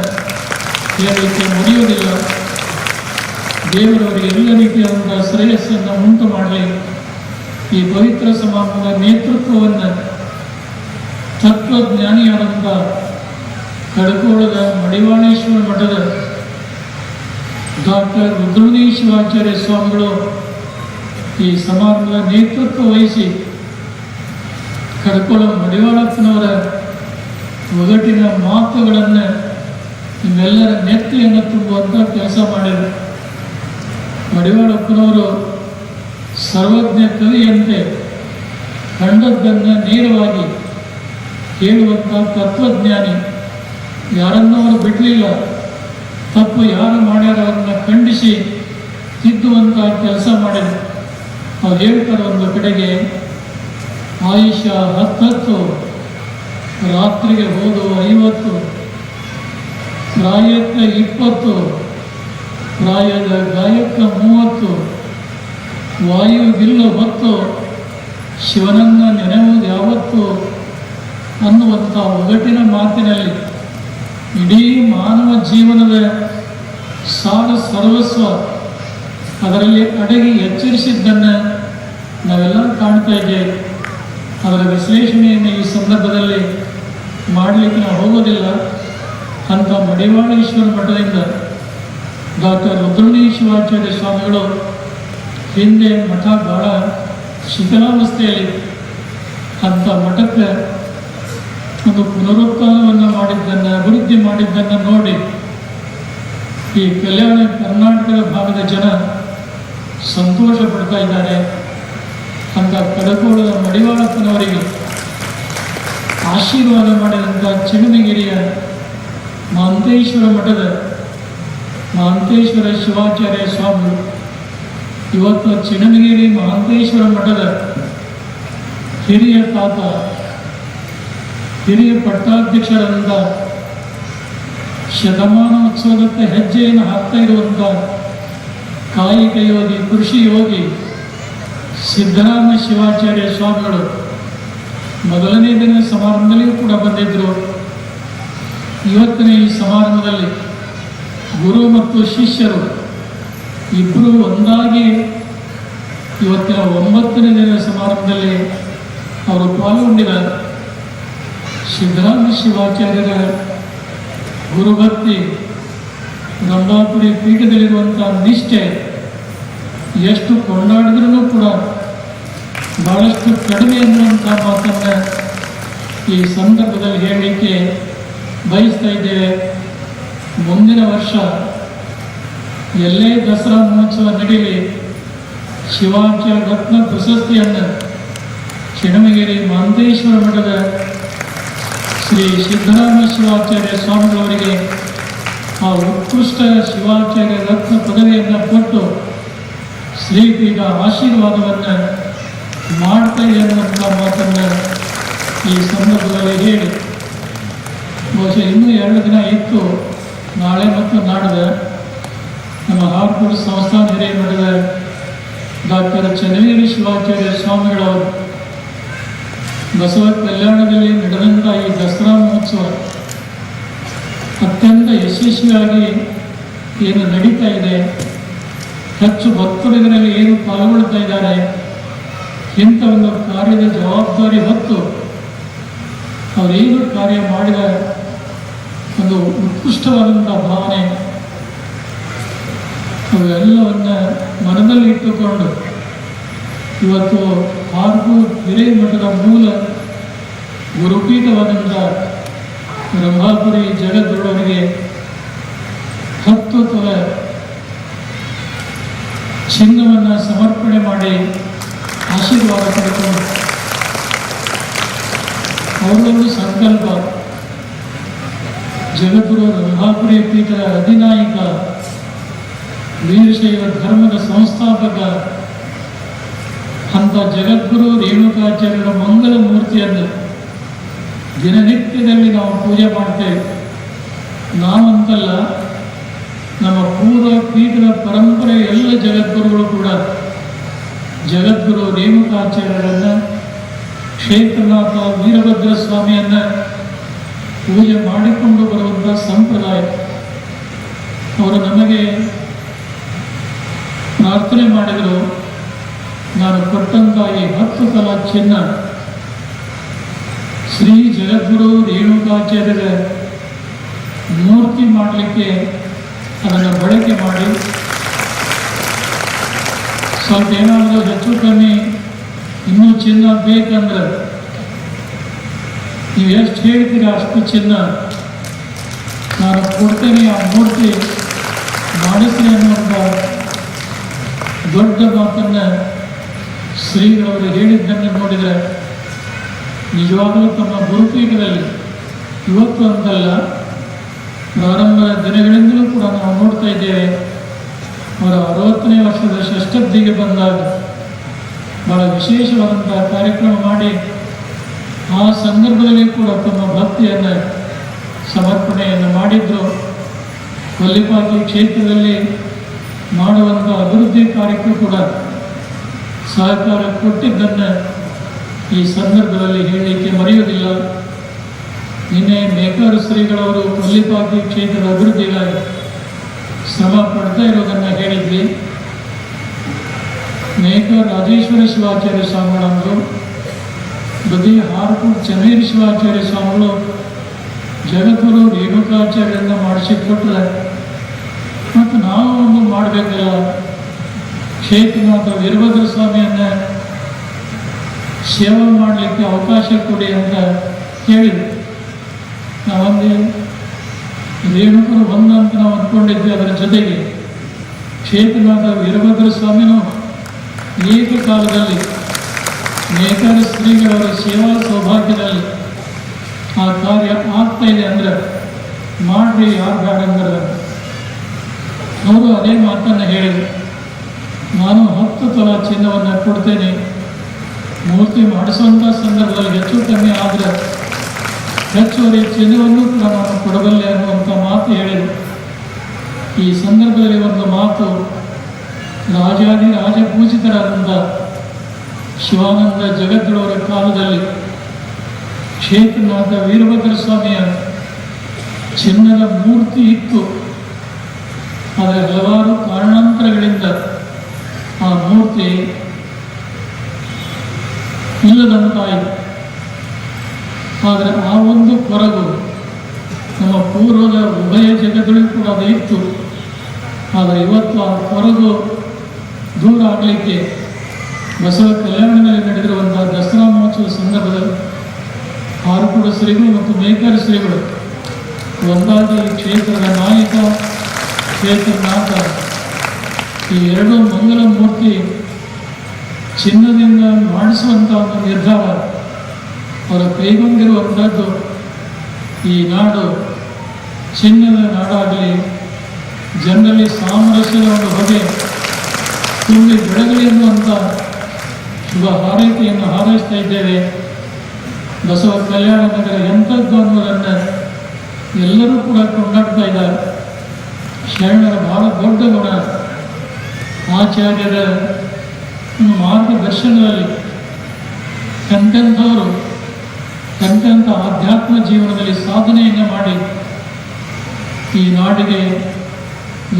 ಹೇಳಲಿಕ್ಕೆ ಮುರಿಯುವುದಿಲ್ಲ. ದೇವರವರಿಗೆ ಎಲ್ಲ ರೀತಿಯಾದಂಥ ಶ್ರೇಯಸ್ಸನ್ನು ಉಂಟು ಮಾಡಲಿ. ಈ ಪವಿತ್ರ ಸಮಾರಂಭದ ನೇತೃತ್ವವನ್ನು ತತ್ವಜ್ಞಾನಿಯಾದಂಥ ಕಡಕೋಳದ ಮಡಿವಾಳೇಶ್ವರ ಮಠದ ಡಾಕ್ಟರ್ ರುದ್ರಮುನಿ ಶಿವಾಚಾರ್ಯ ಸ್ವಾಮಿಗಳು ಈ ಸಮಾರಂಭದ ನೇತೃತ್ವ ವಹಿಸಿ ಕಡಕೋಳ ಮಡಿವಾಳಪ್ಪನವರ ಒಗಟಿನ ಮಾತುಗಳನ್ನು ನಿಮ್ಮೆಲ್ಲರ ನೆತ್ತಿಯನ್ನು ತುಂಬುವಂಥ ಕೆಲಸ ಮಾಡಿದರು. ಮಡಿವಾಳಪ್ಪನವರು ಸರ್ವಜ್ಞ ಕವಿಯಂತೆ ಕಂಡದ್ದನ್ನು ನೇರವಾಗಿ ಹೇಳುವಂಥ ತತ್ವಜ್ಞಾನಿ. ಯಾರನ್ನೂ ಅವರು ಬಿಡಲಿಲ್ಲ. ತಪ್ಪು ಯಾರು ಮಾಡ್ಯಾರ ಅವರನ್ನು ಖಂಡಿಸಿ ತಿದ್ದುವಂಥ ಕೆಲಸ ಮಾಡಿದರು. ಅವ್ರು ಹೇಳ್ತಾರೆ ಒಂದು ಕಡೆಗೆ, ಆಯುಷ್ಯ 10 ರಾತ್ರಿಗೆ ಹೋದು 50, ಪ್ರಾಯಕ್ಕೆ 20, ಪ್ರಾಯದ ಗಾಯಕ್ಕೆ 30, ವಾಯುವಿಲ್ಲ ಹೊತ್ತು ಶಿವನನ್ನು ನೆನೆಯುವುದು ಯಾವತ್ತು ಅನ್ನುವಂಥ ಒಗಟಿನ ಮಾತಿನಲ್ಲಿ ಇಡೀ ಮಾನವ ಜೀವನದ ಸಾರ ಸರ್ವಸ್ವ ಅದರಲ್ಲಿ ಅಡಗಿ ಎಚ್ಚರಿಸಿದ್ದನ್ನು ನಾವೆಲ್ಲ ಕಾಣ್ತಾ ಇದ್ದೇವೆ. ಅದರ ವಿಶ್ಲೇಷಣೆಯನ್ನು ಈ ಸಂದರ್ಭದಲ್ಲಿ ಮಾಡಲಿಕ್ಕೆ ನಾವು ಹೋಗೋದಿಲ್ಲ. ಅಂಥ ಮಡಿವಾಳೇಶ್ವರ ಮಠದಿಂದ ಡಾಕ್ಟರ್ ರುದ್ರಮುನಿ ಶಿವಾಚಾರ್ಯ ಸ್ವಾಮಿಗಳು ಹಿಂದೆ ಮಠ ಬಹಳ ಶಿಥಿಲಾವಸ್ಥೆಯಲ್ಲಿ, ಅಂಥ ಮಠಕ್ಕೆ ಒಂದು ಪುನರುತ್ಥಾನವನ್ನು ಮಾಡಿದ್ದನ್ನು, ಅಭಿವೃದ್ಧಿ ಮಾಡಿದ್ದನ್ನು ನೋಡಿ ಈ ಕಲ್ಯಾಣ ಕರ್ನಾಟಕದ ಭಾಗದ ಜನ ಸಂತೋಷ ಪಡ್ತಾ ಇದ್ದಾರೆ. ಅಂತ ಕಡಕೋಳದ ಮಡಿವಾಳಪ್ಪನವರಿಗೆ ಆಶೀರ್ವಾದ ಮಾಡಿದಂಥ ಚಿಣಮಗಿರಿಯ ಮಹಾಂತೇಶ್ವರ ಮಠದ ಮಹಾಂತೇಶ್ವರ ಶಿವಾಚಾರ್ಯ ಸ್ವಾಮಿ ಇವತ್ತು ಚಿಣಮಗಿರಿ ಮಹಾಂತೇಶ್ವರ ಮಠದ ಹಿರಿಯ ತಾತ, ಹಿರಿಯ ಪಟ್ಟಾಧ್ಯಕ್ಷರಾದ ಶತಮಾನೋತ್ಸವದತ್ತ ಹೆಜ್ಜೆಯನ್ನು ಹಾಕ್ತಾ ಇರುವಂಥ ಕಾಯಿಕ ಯೋಗಿ, ಕೃಷಿ ಯೋಗಿ ಸಿದ್ದರಾಮ ಶಿವಾಚಾರ್ಯ ಸ್ವಾಮಿಗಳು ಮೊದಲನೇ ದಿನ ಸಮಾರಂಭದಲ್ಲಿಯೂ ಕೂಡ ಬಂದಿದ್ದರು. ಇವತ್ತಿನ ಈ ಸಮಾರಂಭದಲ್ಲಿ ಗುರು ಮತ್ತು ಶಿಷ್ಯರು ಇಬ್ಬರು ಒಂದಾಗಿ ಇವತ್ತಿನ 9ನೇ ದಿನದ ಸಮಾರಂಭದಲ್ಲಿ ಅವರು ಪಾಲ್ಗೊಂಡಿದ್ದಾರೆ. ಸಿದ್ದರಾಮ ಶಿವಾಚಾರ್ಯರ ಗುರುಭಕ್ತಿ, ರಂಭಾಪುರಿ ಪೀಠದಲ್ಲಿರುವಂಥ ನಿಷ್ಠೆ ಎಷ್ಟು ಕೊಂಡಾಡಿದ್ರೂ ಕೂಡ ಬಹಳಷ್ಟು ಕಡಿಮೆ ಅನ್ನುವಂಥ ಮಾತನ್ನು ಈ ಸಂದರ್ಭದಲ್ಲಿ ಹೇಳಲಿಕ್ಕೆ ಬಯಸ್ತಾ ಇದ್ದೇವೆ. ಮುಂದಿನ ವರ್ಷ ಎಲ್ಲೇ ದಸರಾ ಮಹೋತ್ಸವ ನಡೀಲಿ, ಶಿವಾಚಾರ್ಯ ರತ್ನ ಪ್ರಶಸ್ತಿಯನ್ನು ಚಿಣಮಗಿರಿ ಮಹಾಂತೇಶ್ವರ ಮಠದ ಶ್ರೀ ಸಿದ್ದರಾಮ ಶಿವಾಚಾರ್ಯ ಸ್ವಾಮಿಗಳವರಿಗೆ ಆ ಉತ್ಕೃಷ್ಟ ಶಿವಾಚಾರ್ಯ ರತ್ನ ಪದವಿಯನ್ನು ಕೊಟ್ಟು ಶ್ರೀಪೀಠ ಆಶೀರ್ವಾದವನ್ನು ಮಾಡ್ತಾ ಇದೆ ಅನ್ನುವಂಥ ಮಾತನ್ನು ಈ ಸಂದರ್ಭದಲ್ಲಿ ಹೇಳಿ, ಬಹುಶಃ ಇನ್ನೂ 2 ದಿನ ಇತ್ತು, ನಾಳೆ ಮತ್ತು ನಾಡಿದ ನಮ್ಮ ಹಾರ್ಪುರ ಸಂಸ್ಥಾನ ಹಿರಿಯ ಮಠದ ಡಾಕ್ಟರ್ ಚನ್ನವೀರ ಶಿವಾಚಾರ್ಯ ಸ್ವಾಮಿಗಳವರು ಬಸವ ಕಲ್ಯಾಣದಲ್ಲಿ ನಡೆದಂಥ ಈ ದಸರಾ ಮಹೋತ್ಸವ ಅತ್ಯಂತ ಯಶಸ್ವಿಯಾಗಿ ಏನು ನಡೀತಾ ಇದೆ, ಹೆಚ್ಚು ಭಕ್ತರು ಇದರಲ್ಲಿ ಏನು ಪಾಲ್ಗೊಳ್ತಾ ಇದ್ದಾರೆ, ಇಂಥ ಒಂದು ಕಾರ್ಯದ ಜವಾಬ್ದಾರಿ ಹೊತ್ತು ಅವರೇನು ಕಾರ್ಯ ಮಾಡಿದ ಒಂದು ಉತ್ಕೃಷ್ಟವಾದಂಥ ಭಾವನೆ ಅವೆಲ್ಲವನ್ನು ಮನದಲ್ಲಿ ಇಟ್ಟುಕೊಂಡು ಇವತ್ತು ಹಾರ್ಪೂರ್ ಹಿರೇಮಠದ ಮೂಲ ಗುರುಪೀಠವಾದಂಥ ರಂಭಾಪುರಿ ಜಗದ್ಗುರುವರಿಗೆ 10 ತೊಲೆ ಚಿನ್ನವನ್ನು ಸಮರ್ಪಣೆ ಮಾಡಿ ಆಶೀರ್ವಾದ ಪಡೆದುಕೊಂಡು ಅವರೊಂದು ಸಂಕಲ್ಪ, ಜಗದ್ಗುರು ರಂಭಾಪುರಿ ಪೀಠದ ಅಧಿನಾಯಕ, ವೀರಶೈವ ಧರ್ಮದ ಸಂಸ್ಥಾಪಕ ಅಂಥ ಜಗದ್ಗುರು ರೇಣುಕಾಚಾರ್ಯರ ಮಂಗಲ ಮೂರ್ತಿಯನ್ನು ದಿನನಿತ್ಯದಲ್ಲಿ ನಾವು ಪೂಜೆ ಮಾಡ್ತೇವೆ. ನಾವಂತಲ್ಲ, ನಮ್ಮ ಪೂರ್ವ ಪೀಠದ ಪರಂಪರೆ ಎಲ್ಲ ಜಗದ್ಗುರುಗಳು ಕೂಡ ಜಗದ್ಗುರು ರೇಣುಕಾಚಾರ್ಯರನ್ನು, ಕ್ಷೇತ್ರನಾಥ ವೀರಭದ್ರ ಸ್ವಾಮಿಯನ್ನು ಪೂಜೆ ಮಾಡಿಕೊಂಡು ಬರುವಂಥ ಸಂಪ್ರದಾಯ. ಅವರು ನಮಗೆ ಪ್ರಾರ್ಥನೆ ಮಾಡಿದರು, ನಾನು ಕೊಟ್ಟಂಥ ಈ 10 ತೊಲೆ ಚಿನ್ನ ಶ್ರೀ ಜಗದ್ಗುರು ರೇಣುಕಾಚಾರ್ಯರ ಮೂರ್ತಿ ಮಾಡಲಿಕ್ಕೆ ಅದನ್ನು ಬಳಕೆ ಮಾಡಿ, ಸ್ವಲ್ಪ ಏನಾದರೂ ಹೆಚ್ಚು ಕಮ್ಮಿ ಇನ್ನೂ ಚಿನ್ನ ಬೇಕಂದ್ರೆ ನೀವು ಎಷ್ಟು ಹೇಳ್ತೀರ ಅಷ್ಟು ಚಿನ್ನ ನಾನು ಕೊಡ್ತೇನೆ, ಆ ಮೂರ್ತಿ ಮಾಡಿಸ್ರಿ ಅನ್ನುವಂಥ ದೊಡ್ಡ ಮಾತನ್ನು ಶ್ರೀಗಳವರು ಹೇಳಿದ್ದನ್ನು ನೋಡಿದರೆ ನಿಜವಾಗಲೂ ತಮ್ಮ ಗುರುಪೀಠದಲ್ಲಿ ಇವತ್ತು ಅಂತಲ್ಲ, ಪ್ರಾರಂಭದ ದಿನಗಳಿಂದಲೂ ಕೂಡ ನಾವು ನೋಡ್ತಾ ಇದ್ದೇವೆ. ಅವರ 60ನೇ ವರ್ಷದ ಷಷ್ಠಬ್ದಿಗೆ ಬಂದಾಗ ಬಹಳ ವಿಶೇಷವಾದಂತಹ ಕಾರ್ಯಕ್ರಮ ಮಾಡಿ ಆ ಸಂದರ್ಭದಲ್ಲಿ ಕೂಡ ತಮ್ಮ ಭಕ್ತಿಯನ್ನು ಸಮರ್ಪಣೆಯನ್ನು ಮಾಡಿದ್ರು. ಕೊಲ್ಲಿಪಾಕಿ ಕ್ಷೇತ್ರದಲ್ಲಿ ಮಾಡುವಂಥ ಅಭಿವೃದ್ಧಿ ಕಾರ್ಯಕ್ಕೂ ಕೂಡ ಸಹಕಾರ ಕೊಟ್ಟಿದ್ದನ್ನು ಈ ಸಂದರ್ಭದಲ್ಲಿ ಹೇಳಲಿಕ್ಕೆ ಮರೆಯುವುದಿಲ್ಲ. ನಿನ್ನೆ ಮೇಕರ್ ಶ್ರೀಗಳವರು ಕೊಲ್ಲಿಪಾಕಿ ಕ್ಷೇತ್ರದ ಅಭಿವೃದ್ಧಿಗಾಗಿ ಶ್ರಮ ಪಡ್ತಾ ಇರೋದನ್ನು ಹೇಳಿದ್ವಿ. ಮೇಕರ್ ರಾಜೇಶ್ವರ ಶಿವಾಚಾರ್ಯ ಸ್ವಾಮಿಗಳವರು, ಬದಿ ಹಾರ್ಕೂಟ್ ಚನ್ನವೀರ ಶಿವಾಚಾರ್ಯ ಸ್ವಾಮಿಗಳು ಜಗದ್ಗುರು ರೇಣುಕಾಚಾರ್ಯರಿಂದ ಮಾಡಿಸಿಕೊಟ್ರೆ ಮತ್ತು ನಾವು ಒಂದು ಮಾಡಬೇಕಲ್ಲ, ಕ್ಷೇತ್ರನಾಥ ವೀರಭದ್ರ ಸ್ವಾಮಿಯನ್ನು ಸೇವೆ ಮಾಡಲಿಕ್ಕೆ ಅವಕಾಶ ಕೊಡಿ ಅಂತ ಕೇಳಿದ್ವಿ. ನಾವೊಂದು ರೇಣುಕರು ಬಂದಂತ ನಾವು ಅಂದ್ಕೊಂಡಿದ್ವಿ. ಅದರ ಜೊತೆಗೆ ಕ್ಷೇತ್ರನಾಥ ವೀರಭದ್ರ ಸ್ವಾಮಿನೂ ಏಕಕಾಲದಲ್ಲಿ ನೇಕಾರ ಶ್ರೀಗಳವರ ಸೇವಾ ಸೌಭಾಗ್ಯದಲ್ಲಿ ಆ ಕಾರ್ಯ ಆಗ್ತಾ ಇದೆ ಅಂದರೆ ಮಾಡ್ರಿ, ಯಾರು ಬೇಡ ಅಂದ್ರೆ ಅವರು ಅದೇ ಮಾತನ್ನು ಹೇಳಿದರು. ನಾನು 10 ತೊಲ ಚಿನ್ನವನ್ನು ಕೊಡ್ತೇನೆ, ಮೂರ್ತಿ ಮಾಡಿಸುವಂಥ ಸಂದರ್ಭದಲ್ಲಿ ಹೆಚ್ಚು ಕಮ್ಮಿ ಆದರೆ ಹೆಚ್ಚುವರಿ ಚಿನ್ನವನ್ನು ಕೂಡ ನಾನು ಕೊಡಬಲ್ಲೆ ಅನ್ನುವಂಥ ಮಾತು ಹೇಳಿದರು. ಈ ಸಂದರ್ಭದಲ್ಲಿ ಒಂದು ಮಾತು, ರಾಜಾದಿ ರಾಜಪೂಜಿತರಾದಂಥ ಶಿವಾನಂದ ಜಗದ್ಗುರುವರ ಕಾಲದಲ್ಲಿ ಕ್ಷೇತ್ರನಾಥ ವೀರಭದ್ರ ಸ್ವಾಮಿಯ ಚಿನ್ನದ ಮೂರ್ತಿ ಇತ್ತು. ಆದರೆ ಹಲವಾರು ಕಾರಣಾಂತರಗಳಿಂದ ಆ ಮೂರ್ತಿ ಇಲ್ಲದಂತಾಯಿತು. ಆದರೆ ಆ ಒಂದು ಕೊರಗು ನಮ್ಮ ಪೂರ್ವದ ಉಭಯ ಜಗತ್ತುಗಳಿಗೂ ಕೂಡ ಅದು ಇತ್ತು. ಆದರೆ ಇವತ್ತು ಆ ಕೊರಗು ದೂರ ಆಗಲಿಕ್ಕೆ ಬಸವ ಕಲ್ಯಾಣದಲ್ಲಿ ನಡೆದಿರುವಂತಹ ದಸರಾ ಮಹೋತ್ಸವದ ಸಂದರ್ಭದಲ್ಲಿ ಹಾರ್ಕೂಡ ಶ್ರೀಗಳು ಮತ್ತು ಮೇಕರ್ ಶ್ರೀಗಳು ಒಂದಾಗಿ ಕ್ಷೇತ್ರದ ನಾಯಕ ಕ್ಷೇತ್ರನಾಥ ಈ ಎರಡೂ ಮಂಗಲ ಮೂರ್ತಿ ಚಿನ್ನದಿಂದ ಮಾಡಿಸುವಂಥ ಒಂದು ನಿರ್ಧಾರ ಅವರು ಕೈಗೊಂಡಿರುವಂಥದ್ದು ಈ ನಾಡು ಚಿನ್ನದ ನಾಡಾಗಲಿ, ಜನರಲ್ಲಿ ಸಾಮರಸ್ಯದ ಒಂದು ಹೊಗೆ ತುಂಬಿ ಬೆಳಗಲಿ ಎನ್ನುವಂಥ ಶುಭ ಹಾರೈಕೆಯನ್ನು ಹಾರೈಸ್ತಾ ಇದ್ದೇವೆ. ಬಸವ ಕಲ್ಯಾಣ ನಗರ ಎಂಥದ್ದು ಅನ್ನೋದನ್ನು ಎಲ್ಲರೂ ಕೂಡ ಕೊಂಡಾಡ್ತಾ ಇದ್ದಾರೆ. ಶರಣರ ಬಹಳ ದೊಡ್ಡ ಗುಣ, ಆಚಾರ್ಯರ ಮಾರ್ಗದರ್ಶನದಲ್ಲಿ ಎಂತೆಂಥವರು ಎಂತೆಂಥ ಆಧ್ಯಾತ್ಮ ಜೀವನದಲ್ಲಿ ಸಾಧನೆಯನ್ನು ಮಾಡಿ ಈ ನಾಡಿಗೆ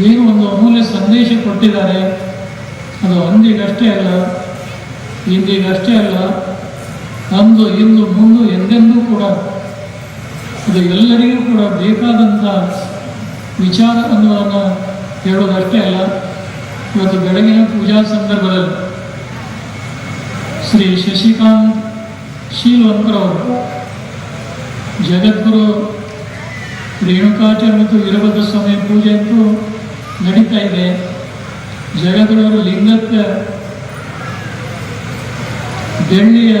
ಏನು ಒಂದು ಅಮೂಲ್ಯ ಸಂದೇಶ ಕೊಟ್ಟಿದ್ದಾರೆ. ಅದು ಅಂದಿಗಷ್ಟೇ ಅಲ್ಲ, ಇಂದಿಗಷ್ಟೇ ಅಲ್ಲ, ಅಂದು ಇಂದು ಮುಂದು ಎಂದೆಂದೂ ಕೂಡ ಅದು ಎಲ್ಲರಿಗೂ ಕೂಡ ಬೇಕಾದಂಥ ವಿಚಾರ ಅನ್ನೋದನ್ನು ಹೇಳೋದಷ್ಟೇ ಅಲ್ಲ. ಇವತ್ತು ಬೆಳಗಿನ ಪೂಜಾ ಸಂದರ್ಭದಲ್ಲಿ ಶ್ರೀ ಶಶಿಕಾಂತ್ ಶೀಲವಂತರವರು ಜಗದ್ಗುರು ರೇಣುಕಾಚಾರ್ಯ ಮತ್ತು ವೀರಭದ್ರ ಸ್ವಾಮಿ ಪೂಜೆ ಅಂತೂ ನಡೀತಾ ಇದೆ. ಜಗದ್ಗುರು ಲಿಂಗಕ್ಕೆ ಬೆಳ್ಳಿಯ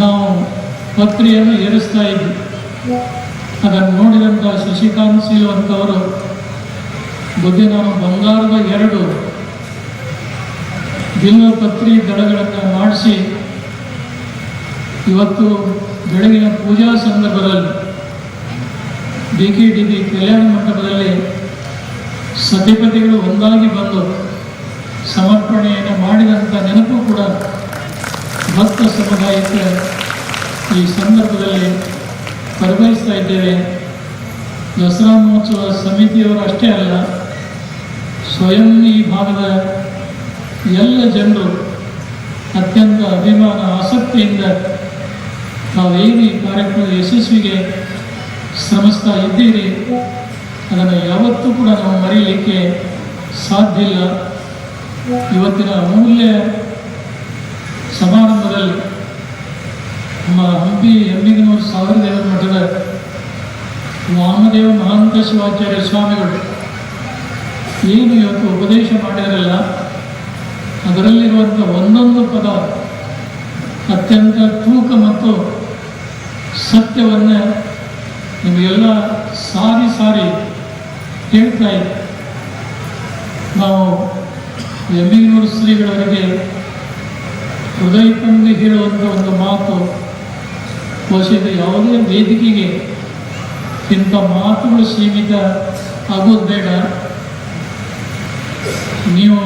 ನಾವು ಪತ್ರಿಯನ್ನು ಏರಿಸ್ತಾ ಇದ್ವಿ. ಅದನ್ನು ನೋಡಿದಂಥ ಶಶಿಕಾಂತ್ ಶೀಲವಂತವರು ಬುದ್ಧಿ ನಾನು ಬಂಗಾರದ 2 ಬಿಲ್ವ ಪತ್ರಿ ದಳಗಳನ್ನು ಮಾಡಿಸಿ ಇವತ್ತು ಬೆಳಗಿನ ಪೂಜಾ ಸಂದರ್ಭದಲ್ಲಿ BKDB ಕಲ್ಯಾಣ ಮಂಟಪದಲ್ಲಿ ಸತಿಪತಿಗಳು ಒಂದಾಗಿ ಬಂದು ಸಮರ್ಪಣೆಯನ್ನು ಮಾಡಿದಂಥ ನೆನಪು ಕೂಡ ಭಕ್ತ ಸಮುದಾಯಕ್ಕೆ ಈ ಸಂದರ್ಭದಲ್ಲಿ ಪರಿಗಣಿಸ್ತಾ ಇದ್ದೇವೆ. ದಸರಾ ಮಹೋತ್ಸವ ಸಮಿತಿಯವರು ಅಷ್ಟೇ ಅಲ್ಲ, ಸ್ವಯಂ ಈ ಭಾಗದ ಎಲ್ಲ ಜನರು ಅತ್ಯಂತ ಅಭಿಮಾನ ಆಸಕ್ತಿಯಿಂದ ತಾವೇನು ಈ ಕಾರ್ಯಕ್ರಮದ ಯಶಸ್ವಿಗೆ ಶ್ರಮಿಸ್ತಾ ಇದ್ದೀರಿ ಅದನ್ನು ಯಾವತ್ತೂ ಕೂಡ ನಾವು ಮರೆಯಲಿಕ್ಕೆ ಸಾಧ್ಯ ಇಲ್ಲ. ಇವತ್ತಿನ ಅಮೂಲ್ಯ ಸಮಾರಂಭದಲ್ಲಿ ನಮ್ಮ ಹಂಪಿ ಎಮ್ಮಿಗನೂರು ಸಾವಿರದೇವರ ಮಠದ ವಾಮದೇವ ಮಹಾಂತ ಶಿವಾಚಾರ್ಯ ಸ್ವಾಮಿಗಳು ಏನು ಇವತ್ತು ಉಪದೇಶ ಮಾಡಿರಲ್ಲ ಅದರಲ್ಲಿರುವಂಥ ಒಂದೊಂದು ಪದ ಅತ್ಯಂತ ತೂಕ ಮತ್ತು ಸತ್ಯವನ್ನು ನಿಮಗೆಲ್ಲ ಸಾರಿ ಸಾರಿ ಹೇಳ್ತಾ ಇದ್ದೆ. ನಾವು ಎಮ್ಮಿಗನೂರು ಶ್ರೀಗಳವರಿಗೆ ಹೃದಯ ತುಂಬಿ ಹೇಳುವಂಥ ಒಂದು ಮಾತು, ಬಹುಶಃ ಯಾವುದೇ ವೇದಿಕೆಗೆ ಇಂಥ ಮಾತುಗಳು ಸೀಮಿತ ಆಗೋದು ಬೇಡ. ನೀವು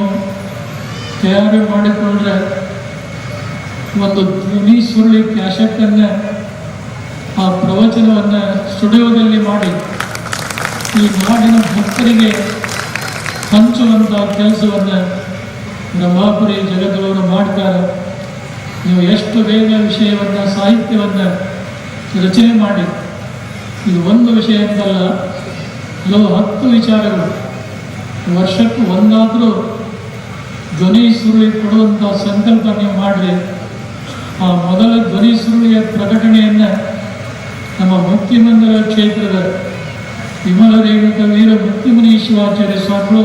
ತಯಾರು ಮಾಡಿಕೊಂಡ್ರೆ ಒಂದು ಧ್ವನಿ ಸುರುಳಿ ಕ್ಯಾಸೆಟ್ಟನ್ನು ಆ ಪ್ರವಚನವನ್ನು ಸ್ಟುಡಿಯೋದಲ್ಲಿ ಮಾಡಿ ಈ ನಾಡಿನ ಭಕ್ತರಿಗೆ ಹಂಚುವಂಥ ಕೆಲಸವನ್ನು ಬ್ರಹ್ಮಾಪುರಿ ಜಗದವರು ಮಾಡ್ತಾರೆ. ನೀವು ಎಷ್ಟು ಬೇಗ ವಿಷಯವನ್ನು ಸಾಹಿತ್ಯವನ್ನು ರಚನೆ ಮಾಡಿ, ಇದು ಒಂದು ವಿಷಯ ಅಂತಲ್ಲ, ಕೆಲವು 10 ವಿಚಾರಗಳು ವರ್ಷಕ್ಕೆ ಒಂದಾದರೂ ಧ್ವನಿ ಸುರುಳಿ ಕೊಡುವಂಥ ಸಂಕಲ್ಪ ನೀವು ಮಾಡಿರಿ. ಆ ಮೊದಲ ಧ್ವನಿ ಸುರುಳಿಯ ಪ್ರಕಟಣೆಯನ್ನು ನಮ್ಮ ಮುಕ್ತಿಮಂದಿರ ಕ್ಷೇತ್ರದ ವಿಮಲ ರೇಣುಕ ವೀರ ಮುಕ್ತಿಮುನಿ ಶಿವಾಚಾರ್ಯ ಸ್ವಾಮಿಗಳು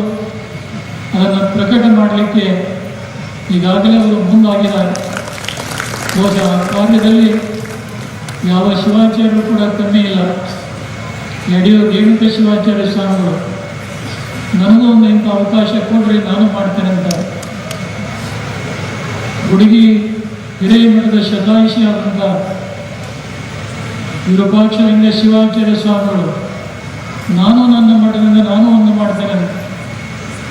ಅದನ್ನು ಪ್ರಕಟ ಮಾಡಲಿಕ್ಕೆ ಈಗಾಗಲೇ ಅವರು ಮುಂದಾಗಿದ್ದಾರೆ. ಬಹುಶಃ ಆ ಕಾರ್ಯದಲ್ಲಿ ಯಾವ ಶಿವಾಚಾರ್ಯರು ಕೂಡ ಕಮ್ಮಿ ಇಲ್ಲ. ಯಡಿಯೂರು ರೇಣುಕ ಶಿವಾಚಾರ್ಯ ಸ್ವಾಮಿಗಳು ನನಗೂ ಒಂದು ಇಂಥ ಅವಕಾಶ ಕೊಡ್ರಿ, ನಾನು ಮಾಡ್ತೇನೆ ಅಂತ ಹುಡುಗಿ ಹಿರೇಮಠದ ಶತಾಯುಷಿ ಆದಂಥ ವಿರೂಪಾಕ್ಷಲಿಂಗ ಶಿವಾಚಾರ್ಯ ಸ್ವಾಮಿಗಳು ನಾನು ನನ್ನ ಮಠದಿಂದ ನಾನು ಒಂದು ಮಾಡ್ತೇನೆ ಅಂತ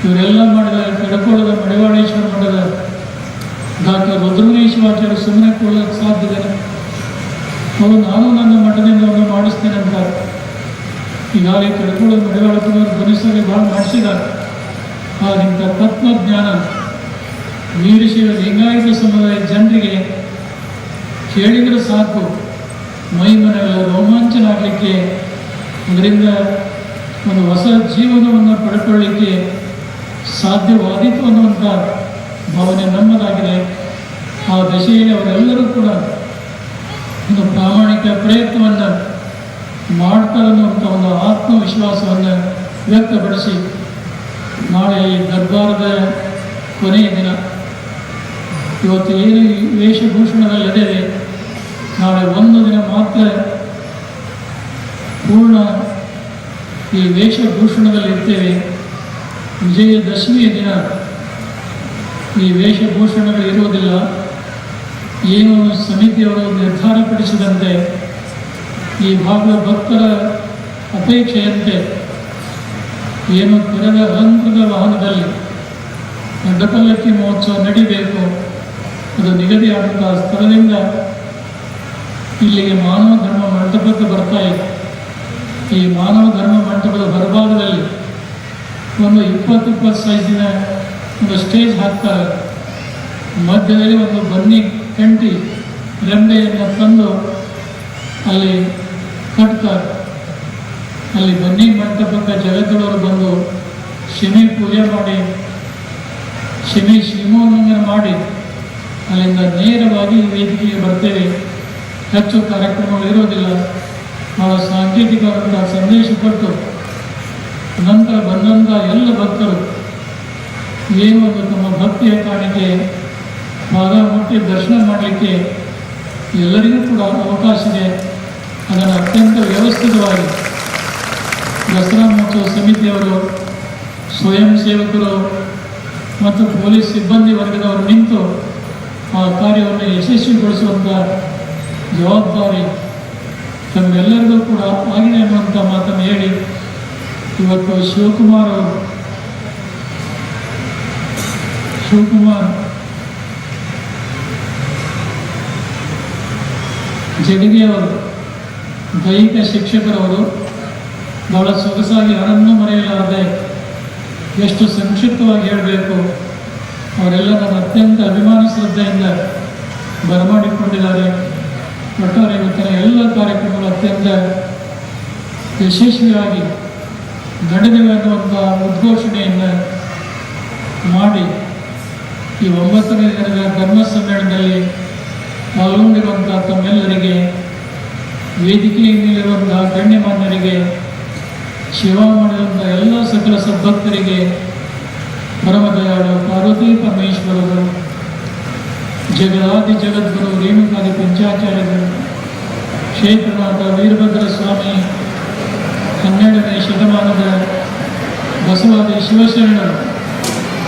ಇವರೆಲ್ಲ ಮಾಡಿದ ಕಡಕೋಳದ ಮಡಿವಾಳೇಶ್ವರ ಮಠದ ಡಾಕ್ಟರ್ ರುದ್ರಮುನಿ ಶಿವಾಚಾರ್ಯ ಸುಮ್ಮನೆ ಕೊಡೋದಕ್ಕೆ ಸಾಧ್ಯತೆ ಅವರು ನಾನು ನನ್ನ ಮಠದಿಂದ ಒಂದು ಮಾಡಿಸ್ತೇನೆ ಅಂತ ಈಗಾಗಲೇ ಕಡಕೋಳದ ಮಡಿವಾಳಪ್ಪನವರು ಧ್ವನಿಸಲು ಭಾಳ ಮಾಡಿಸಿದ್ದಾರೆ. ಇಂಥ ತತ್ವಜ್ಞಾನ ವೀರಶೈವ ಲಿಂಗಾಯತ ಸಮುದಾಯದ ಜನರಿಗೆ ಕೇಳಿದರೆ ಸಾಕು, ಮೈ ಮನೆಗಳ ರೋಮಾಂಚನ ಆಗಲಿಕ್ಕೆ, ಅದರಿಂದ ಒಂದು ಹೊಸ ಜೀವನವನ್ನು ಪಡ್ಕೊಳ್ಳಿಕ್ಕೆ ಸಾಧ್ಯವಾದೀತು ಅನ್ನುವಂಥ ಭಾವನೆ ನಮ್ಮದಾಗಿದೆ. ಆ ದಶೆಯಲ್ಲಿ ಅವರೆಲ್ಲರೂ ಕೂಡ ಒಂದು ಪ್ರಾಮಾಣಿಕ ಪ್ರಯತ್ನವನ್ನು ಮಾಡ್ತಾರೆ ಅನ್ನುವಂಥ ಒಂದು ಆತ್ಮವಿಶ್ವಾಸವನ್ನು ವ್ಯಕ್ತಪಡಿಸಿ, ನಾಳೆ ಈ ದರ್ಬಾರದ ಕೊನೆಯ ದಿನ, ಇವತ್ತು ಏನು ವೇಷಭೂಷಣದಲ್ಲಿದ್ದೇವೆ, ನಾಳೆ ಒಂದು ದಿನ ಮಾತ್ರ ಪೂರ್ಣ ಈ ವೇಷಭೂಷಣದಲ್ಲಿರ್ತೇವೆ. ವಿಜಯದಶಮಿಯ ದಿನ ಈ ವೇಷಭೂಷಣಗಳು ಇರುವುದಿಲ್ಲ. ಏನು ಸಮಿತಿಯವರು ನಿರ್ಧಾರಪಡಿಸಿದಂತೆ ಈ ಭಾಗದ ಭಕ್ತರ ಅಪೇಕ್ಷೆಯಂತೆ ಏನು ತೆರೆದ ಅಲಂಕೃತ ವಾಹನದಲ್ಲಿ ಗಡ್ಡಪಲ್ಲಕ್ಕಿ ಮಹೋತ್ಸವ ನಡಿಬೇಕು, ಅದು ನಿಗದಿಯಾದಂಥ ಸ್ಥಳದಿಂದ ಇಲ್ಲಿಗೆ ಮಾನವ ಧರ್ಮ ಮಂಟಪಕ್ಕೆ ಬರ್ತಾ ಇದೆ. ಈ ಮಾನವ ಧರ್ಮ ಮಂಟಪದ ಹೊರಭಾಗದಲ್ಲಿ ಒಂದು 20 ಸೈಜಿನ ಒಂದು ಸ್ಟೇಜ್ ಹಾಕ್ತಾರೆ. ಮಧ್ಯದಲ್ಲಿ ಒಂದು ಬನ್ನಿ ಕಂಟಿ ರೆಂಬೆಯನ್ನು ತಂದು ಅಲ್ಲಿ ಕಟ್ತಾರೆ. ಅಲ್ಲಿ ಬನ್ನಿ ಮಂಟಪಕ್ಕೆ ಜಗತ್ತವರು ಬಂದು ಶಮಿ ಪೂಜೆ ಮಾಡಿ ಶಿವೋಲ್ಲಂಘನ ಮಾಡಿ ಅಲ್ಲಿಂದ ನೇರವಾಗಿ ವೇದಿಕೆಗೆ ಬರ್ತೇವೆ. ಹೆಚ್ಚು ಕಾರ್ಯಕ್ರಮಗಳು ಇರೋದಿಲ್ಲ. ನಾವು ಸಾಂಕೇತಿಕವಾದಂಥ ಸಂದೇಶ ಕೊಟ್ಟು ನಂತರ ಬಂದಂಥ ಎಲ್ಲ ಭಕ್ತರು ಏನು ಒಂದು ತಮ್ಮ ಭಕ್ತಿಯ ಕಾಣಿಕೆ ಪಾದ ಮುಟ್ಟಿ ದರ್ಶನ ಮಾಡಲಿಕ್ಕೆ ಎಲ್ಲರಿಗೂ ಕೂಡ ಅವಕಾಶ ಇದೆ. ಅದನ್ನು ಅತ್ಯಂತ ವ್ಯವಸ್ಥಿತವಾಗಿ ದಸರಾ ಮಹೋತ್ಸವ ಸಮಿತಿಯವರು, ಸ್ವಯಂ ಸೇವಕರು ಮತ್ತು ಪೊಲೀಸ್ ಸಿಬ್ಬಂದಿ ವರ್ಗದವರು ನಿಂತು ಆ ಕಾರ್ಯವನ್ನು ಯಶಸ್ವಿಗೊಳಿಸುವಂಥ ಜವಾಬ್ದಾರಿ ತಮ್ಮೆಲ್ಲರಿಗೂ ಕೂಡ ಆಗಿದೆ ಅನ್ನುವಂಥ ಮಾತನ್ನು ಹೇಳಿ, ಇವತ್ತು ಶಿವಕುಮಾರ್ ಜಗದಿಯವರು ದೈಹಿಕ ಶಿಕ್ಷಕರವರು ಬಹಳ ಸೊಗಸಾಗಿ ಯಾರನ್ನೂ ಮರೆಯಲಾರದೆ ಎಷ್ಟು ಸಂಕ್ಷಿಪ್ತವಾಗಿ ಹೇಳಬೇಕು, ಅವರೆಲ್ಲ ನನ್ನ ಅತ್ಯಂತ ಅಭಿಮಾನ ಶ್ರದ್ಧೆಯಿಂದ ಬರಮಾಡಿಕೊಂಡಿದ್ದಾರೆ. ಒಟ್ಟಾರೆ ಇವತ್ತಿನ ಎಲ್ಲ ಕಾರ್ಯಕ್ರಮಗಳು ಅತ್ಯಂತ ಯಶಸ್ವಿಯಾಗಿ ನಡೆದಿವೆ ಅನ್ನುವಂಥ ಉದ್ಘೋಷಣೆಯನ್ನು ಮಾಡಿ ಈ 9ನೇ ದಿನದ ಧರ್ಮ ಸಮ್ಮೇಳನದಲ್ಲಿ ಪಾಲ್ಗೊಂಡಿರುವಂಥ ತಮ್ಮೆಲ್ಲರಿಗೆ, ವೇದಿಕೆಯ ಮೇಲಿರುವಂತಹ ಗಣ್ಯಮಾನ್ಯರಿಗೆ, ಸೇವಾ ಮಾಡಿರುವಂಥ ಎಲ್ಲ ಸಕಲ ಸದ್ಭಕ್ತರಿಗೆ ಪರಮದಯಾಳು ಪಾರ್ವತಿ ಪರಮೇಶ್ವರರು, ಜಗದಾದಿ ಜಗದ್ಗುರು ರೇಣುಕಾದಿ ಪಂಚಾಚಾರ್ಯರು, ಕ್ಷೇತ್ರನಾಥ ವೀರಭದ್ರ ಸ್ವಾಮಿ, 12ನೇ ಶತಮಾನದ ಬಸವಾದಿ ಶಿವಶರಣರು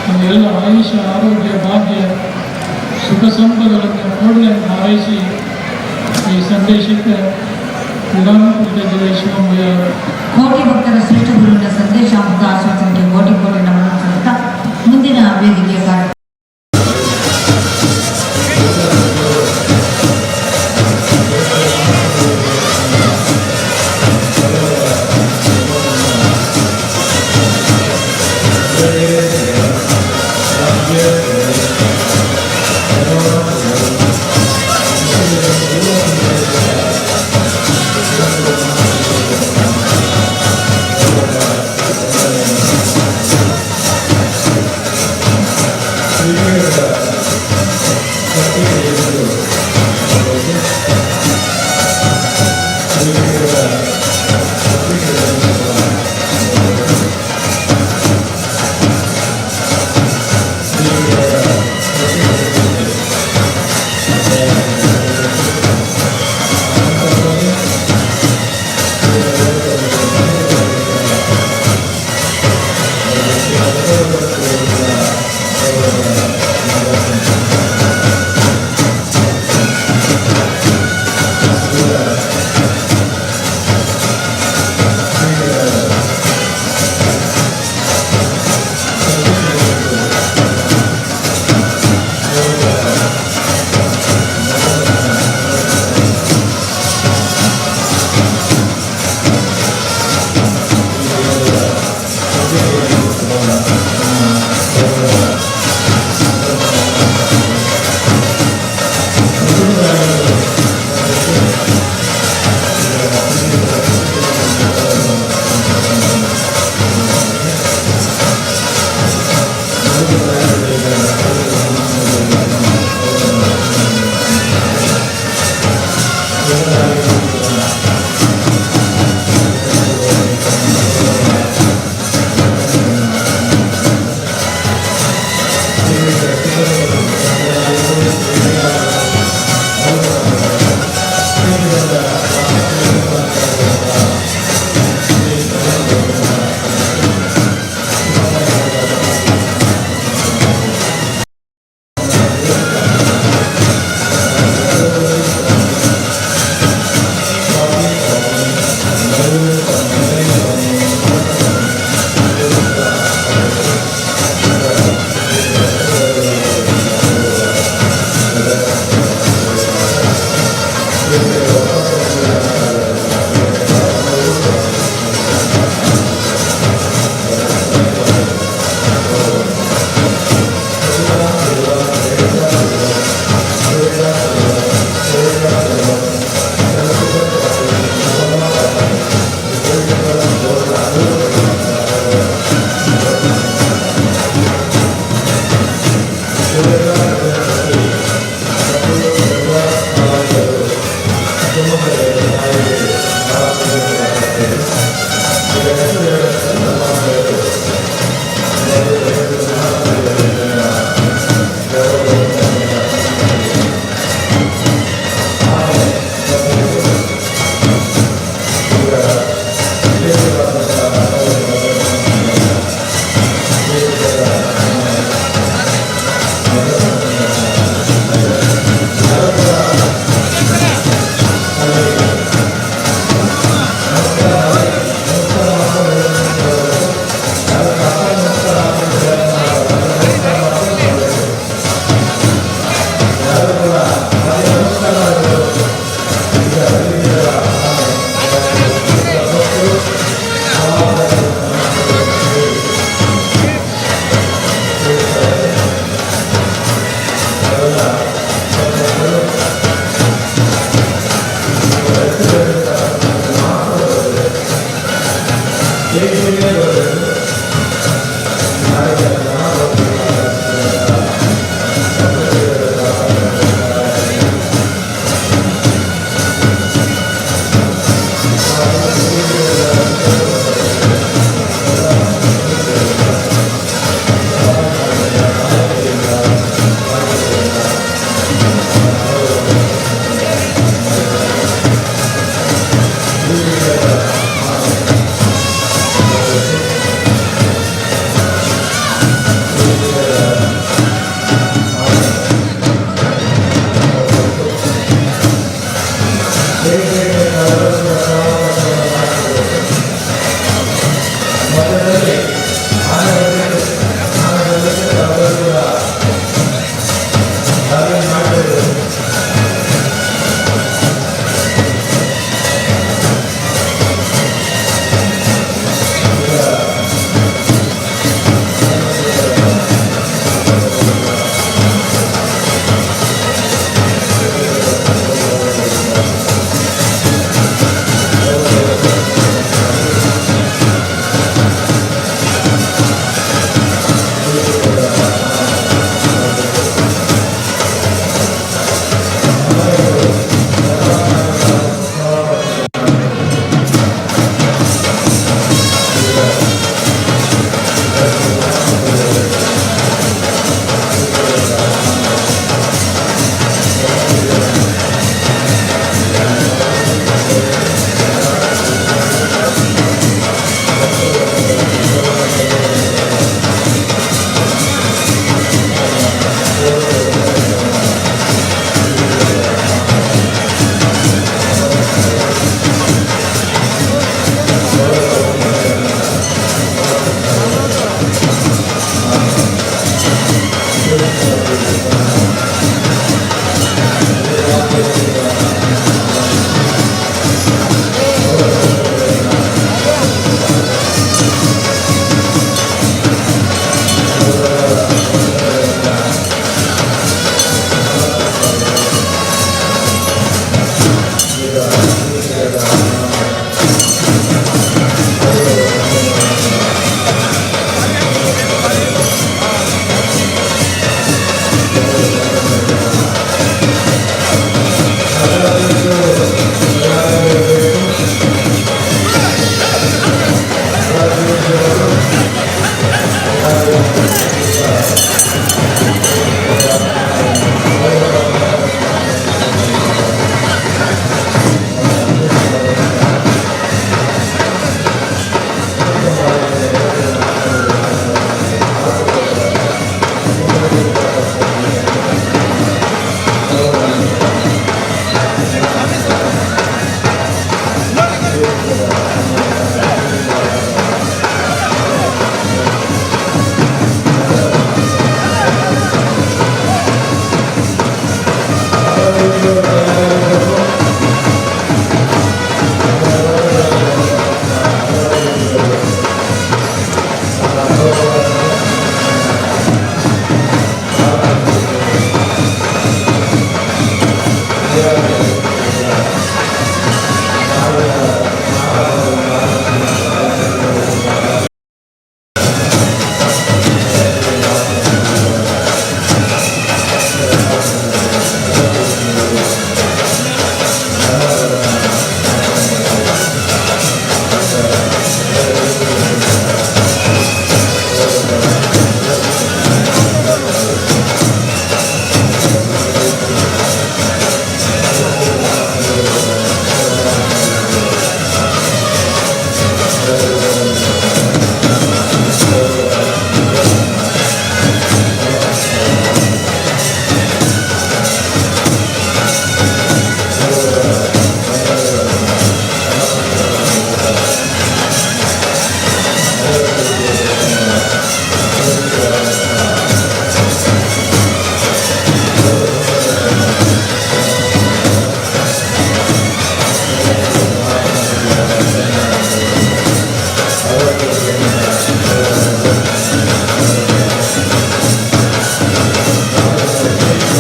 ನಮಗೆಲ್ಲ ಆಯುಷ್ಯ ಆರೋಗ್ಯ ಭಾಗ್ಯ ಸುಖ ಸಂಪದಗಳನ್ನು ನೋಡಲಿ ಅಂತ ಹಾರೈಸಿ ಈ ಸಂದೇಶಕ್ಕೆ ವಿರಾಮ ಕೊಟ್ಟಿದ್ದೇವೆ. ಶಿವಮೊಗ್ಗ ಕೋಟಿ ಭಕ್ತರ ಶ್ರೇಷ್ಠ ಗುರುವಿನ ಸಂದೇಶ ಮತ್ತು ಆಶ್ವಾಸನೆಗೆ ಕೋಟಿ ಕೋಟಿ ನಮನ ಸಹಿತ ಮುಂದಿನ ವೇದಿಕೆಯ ಕಾರ್ಯಕ್ರಮ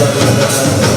ಧನ್ಯವಾದಗಳು.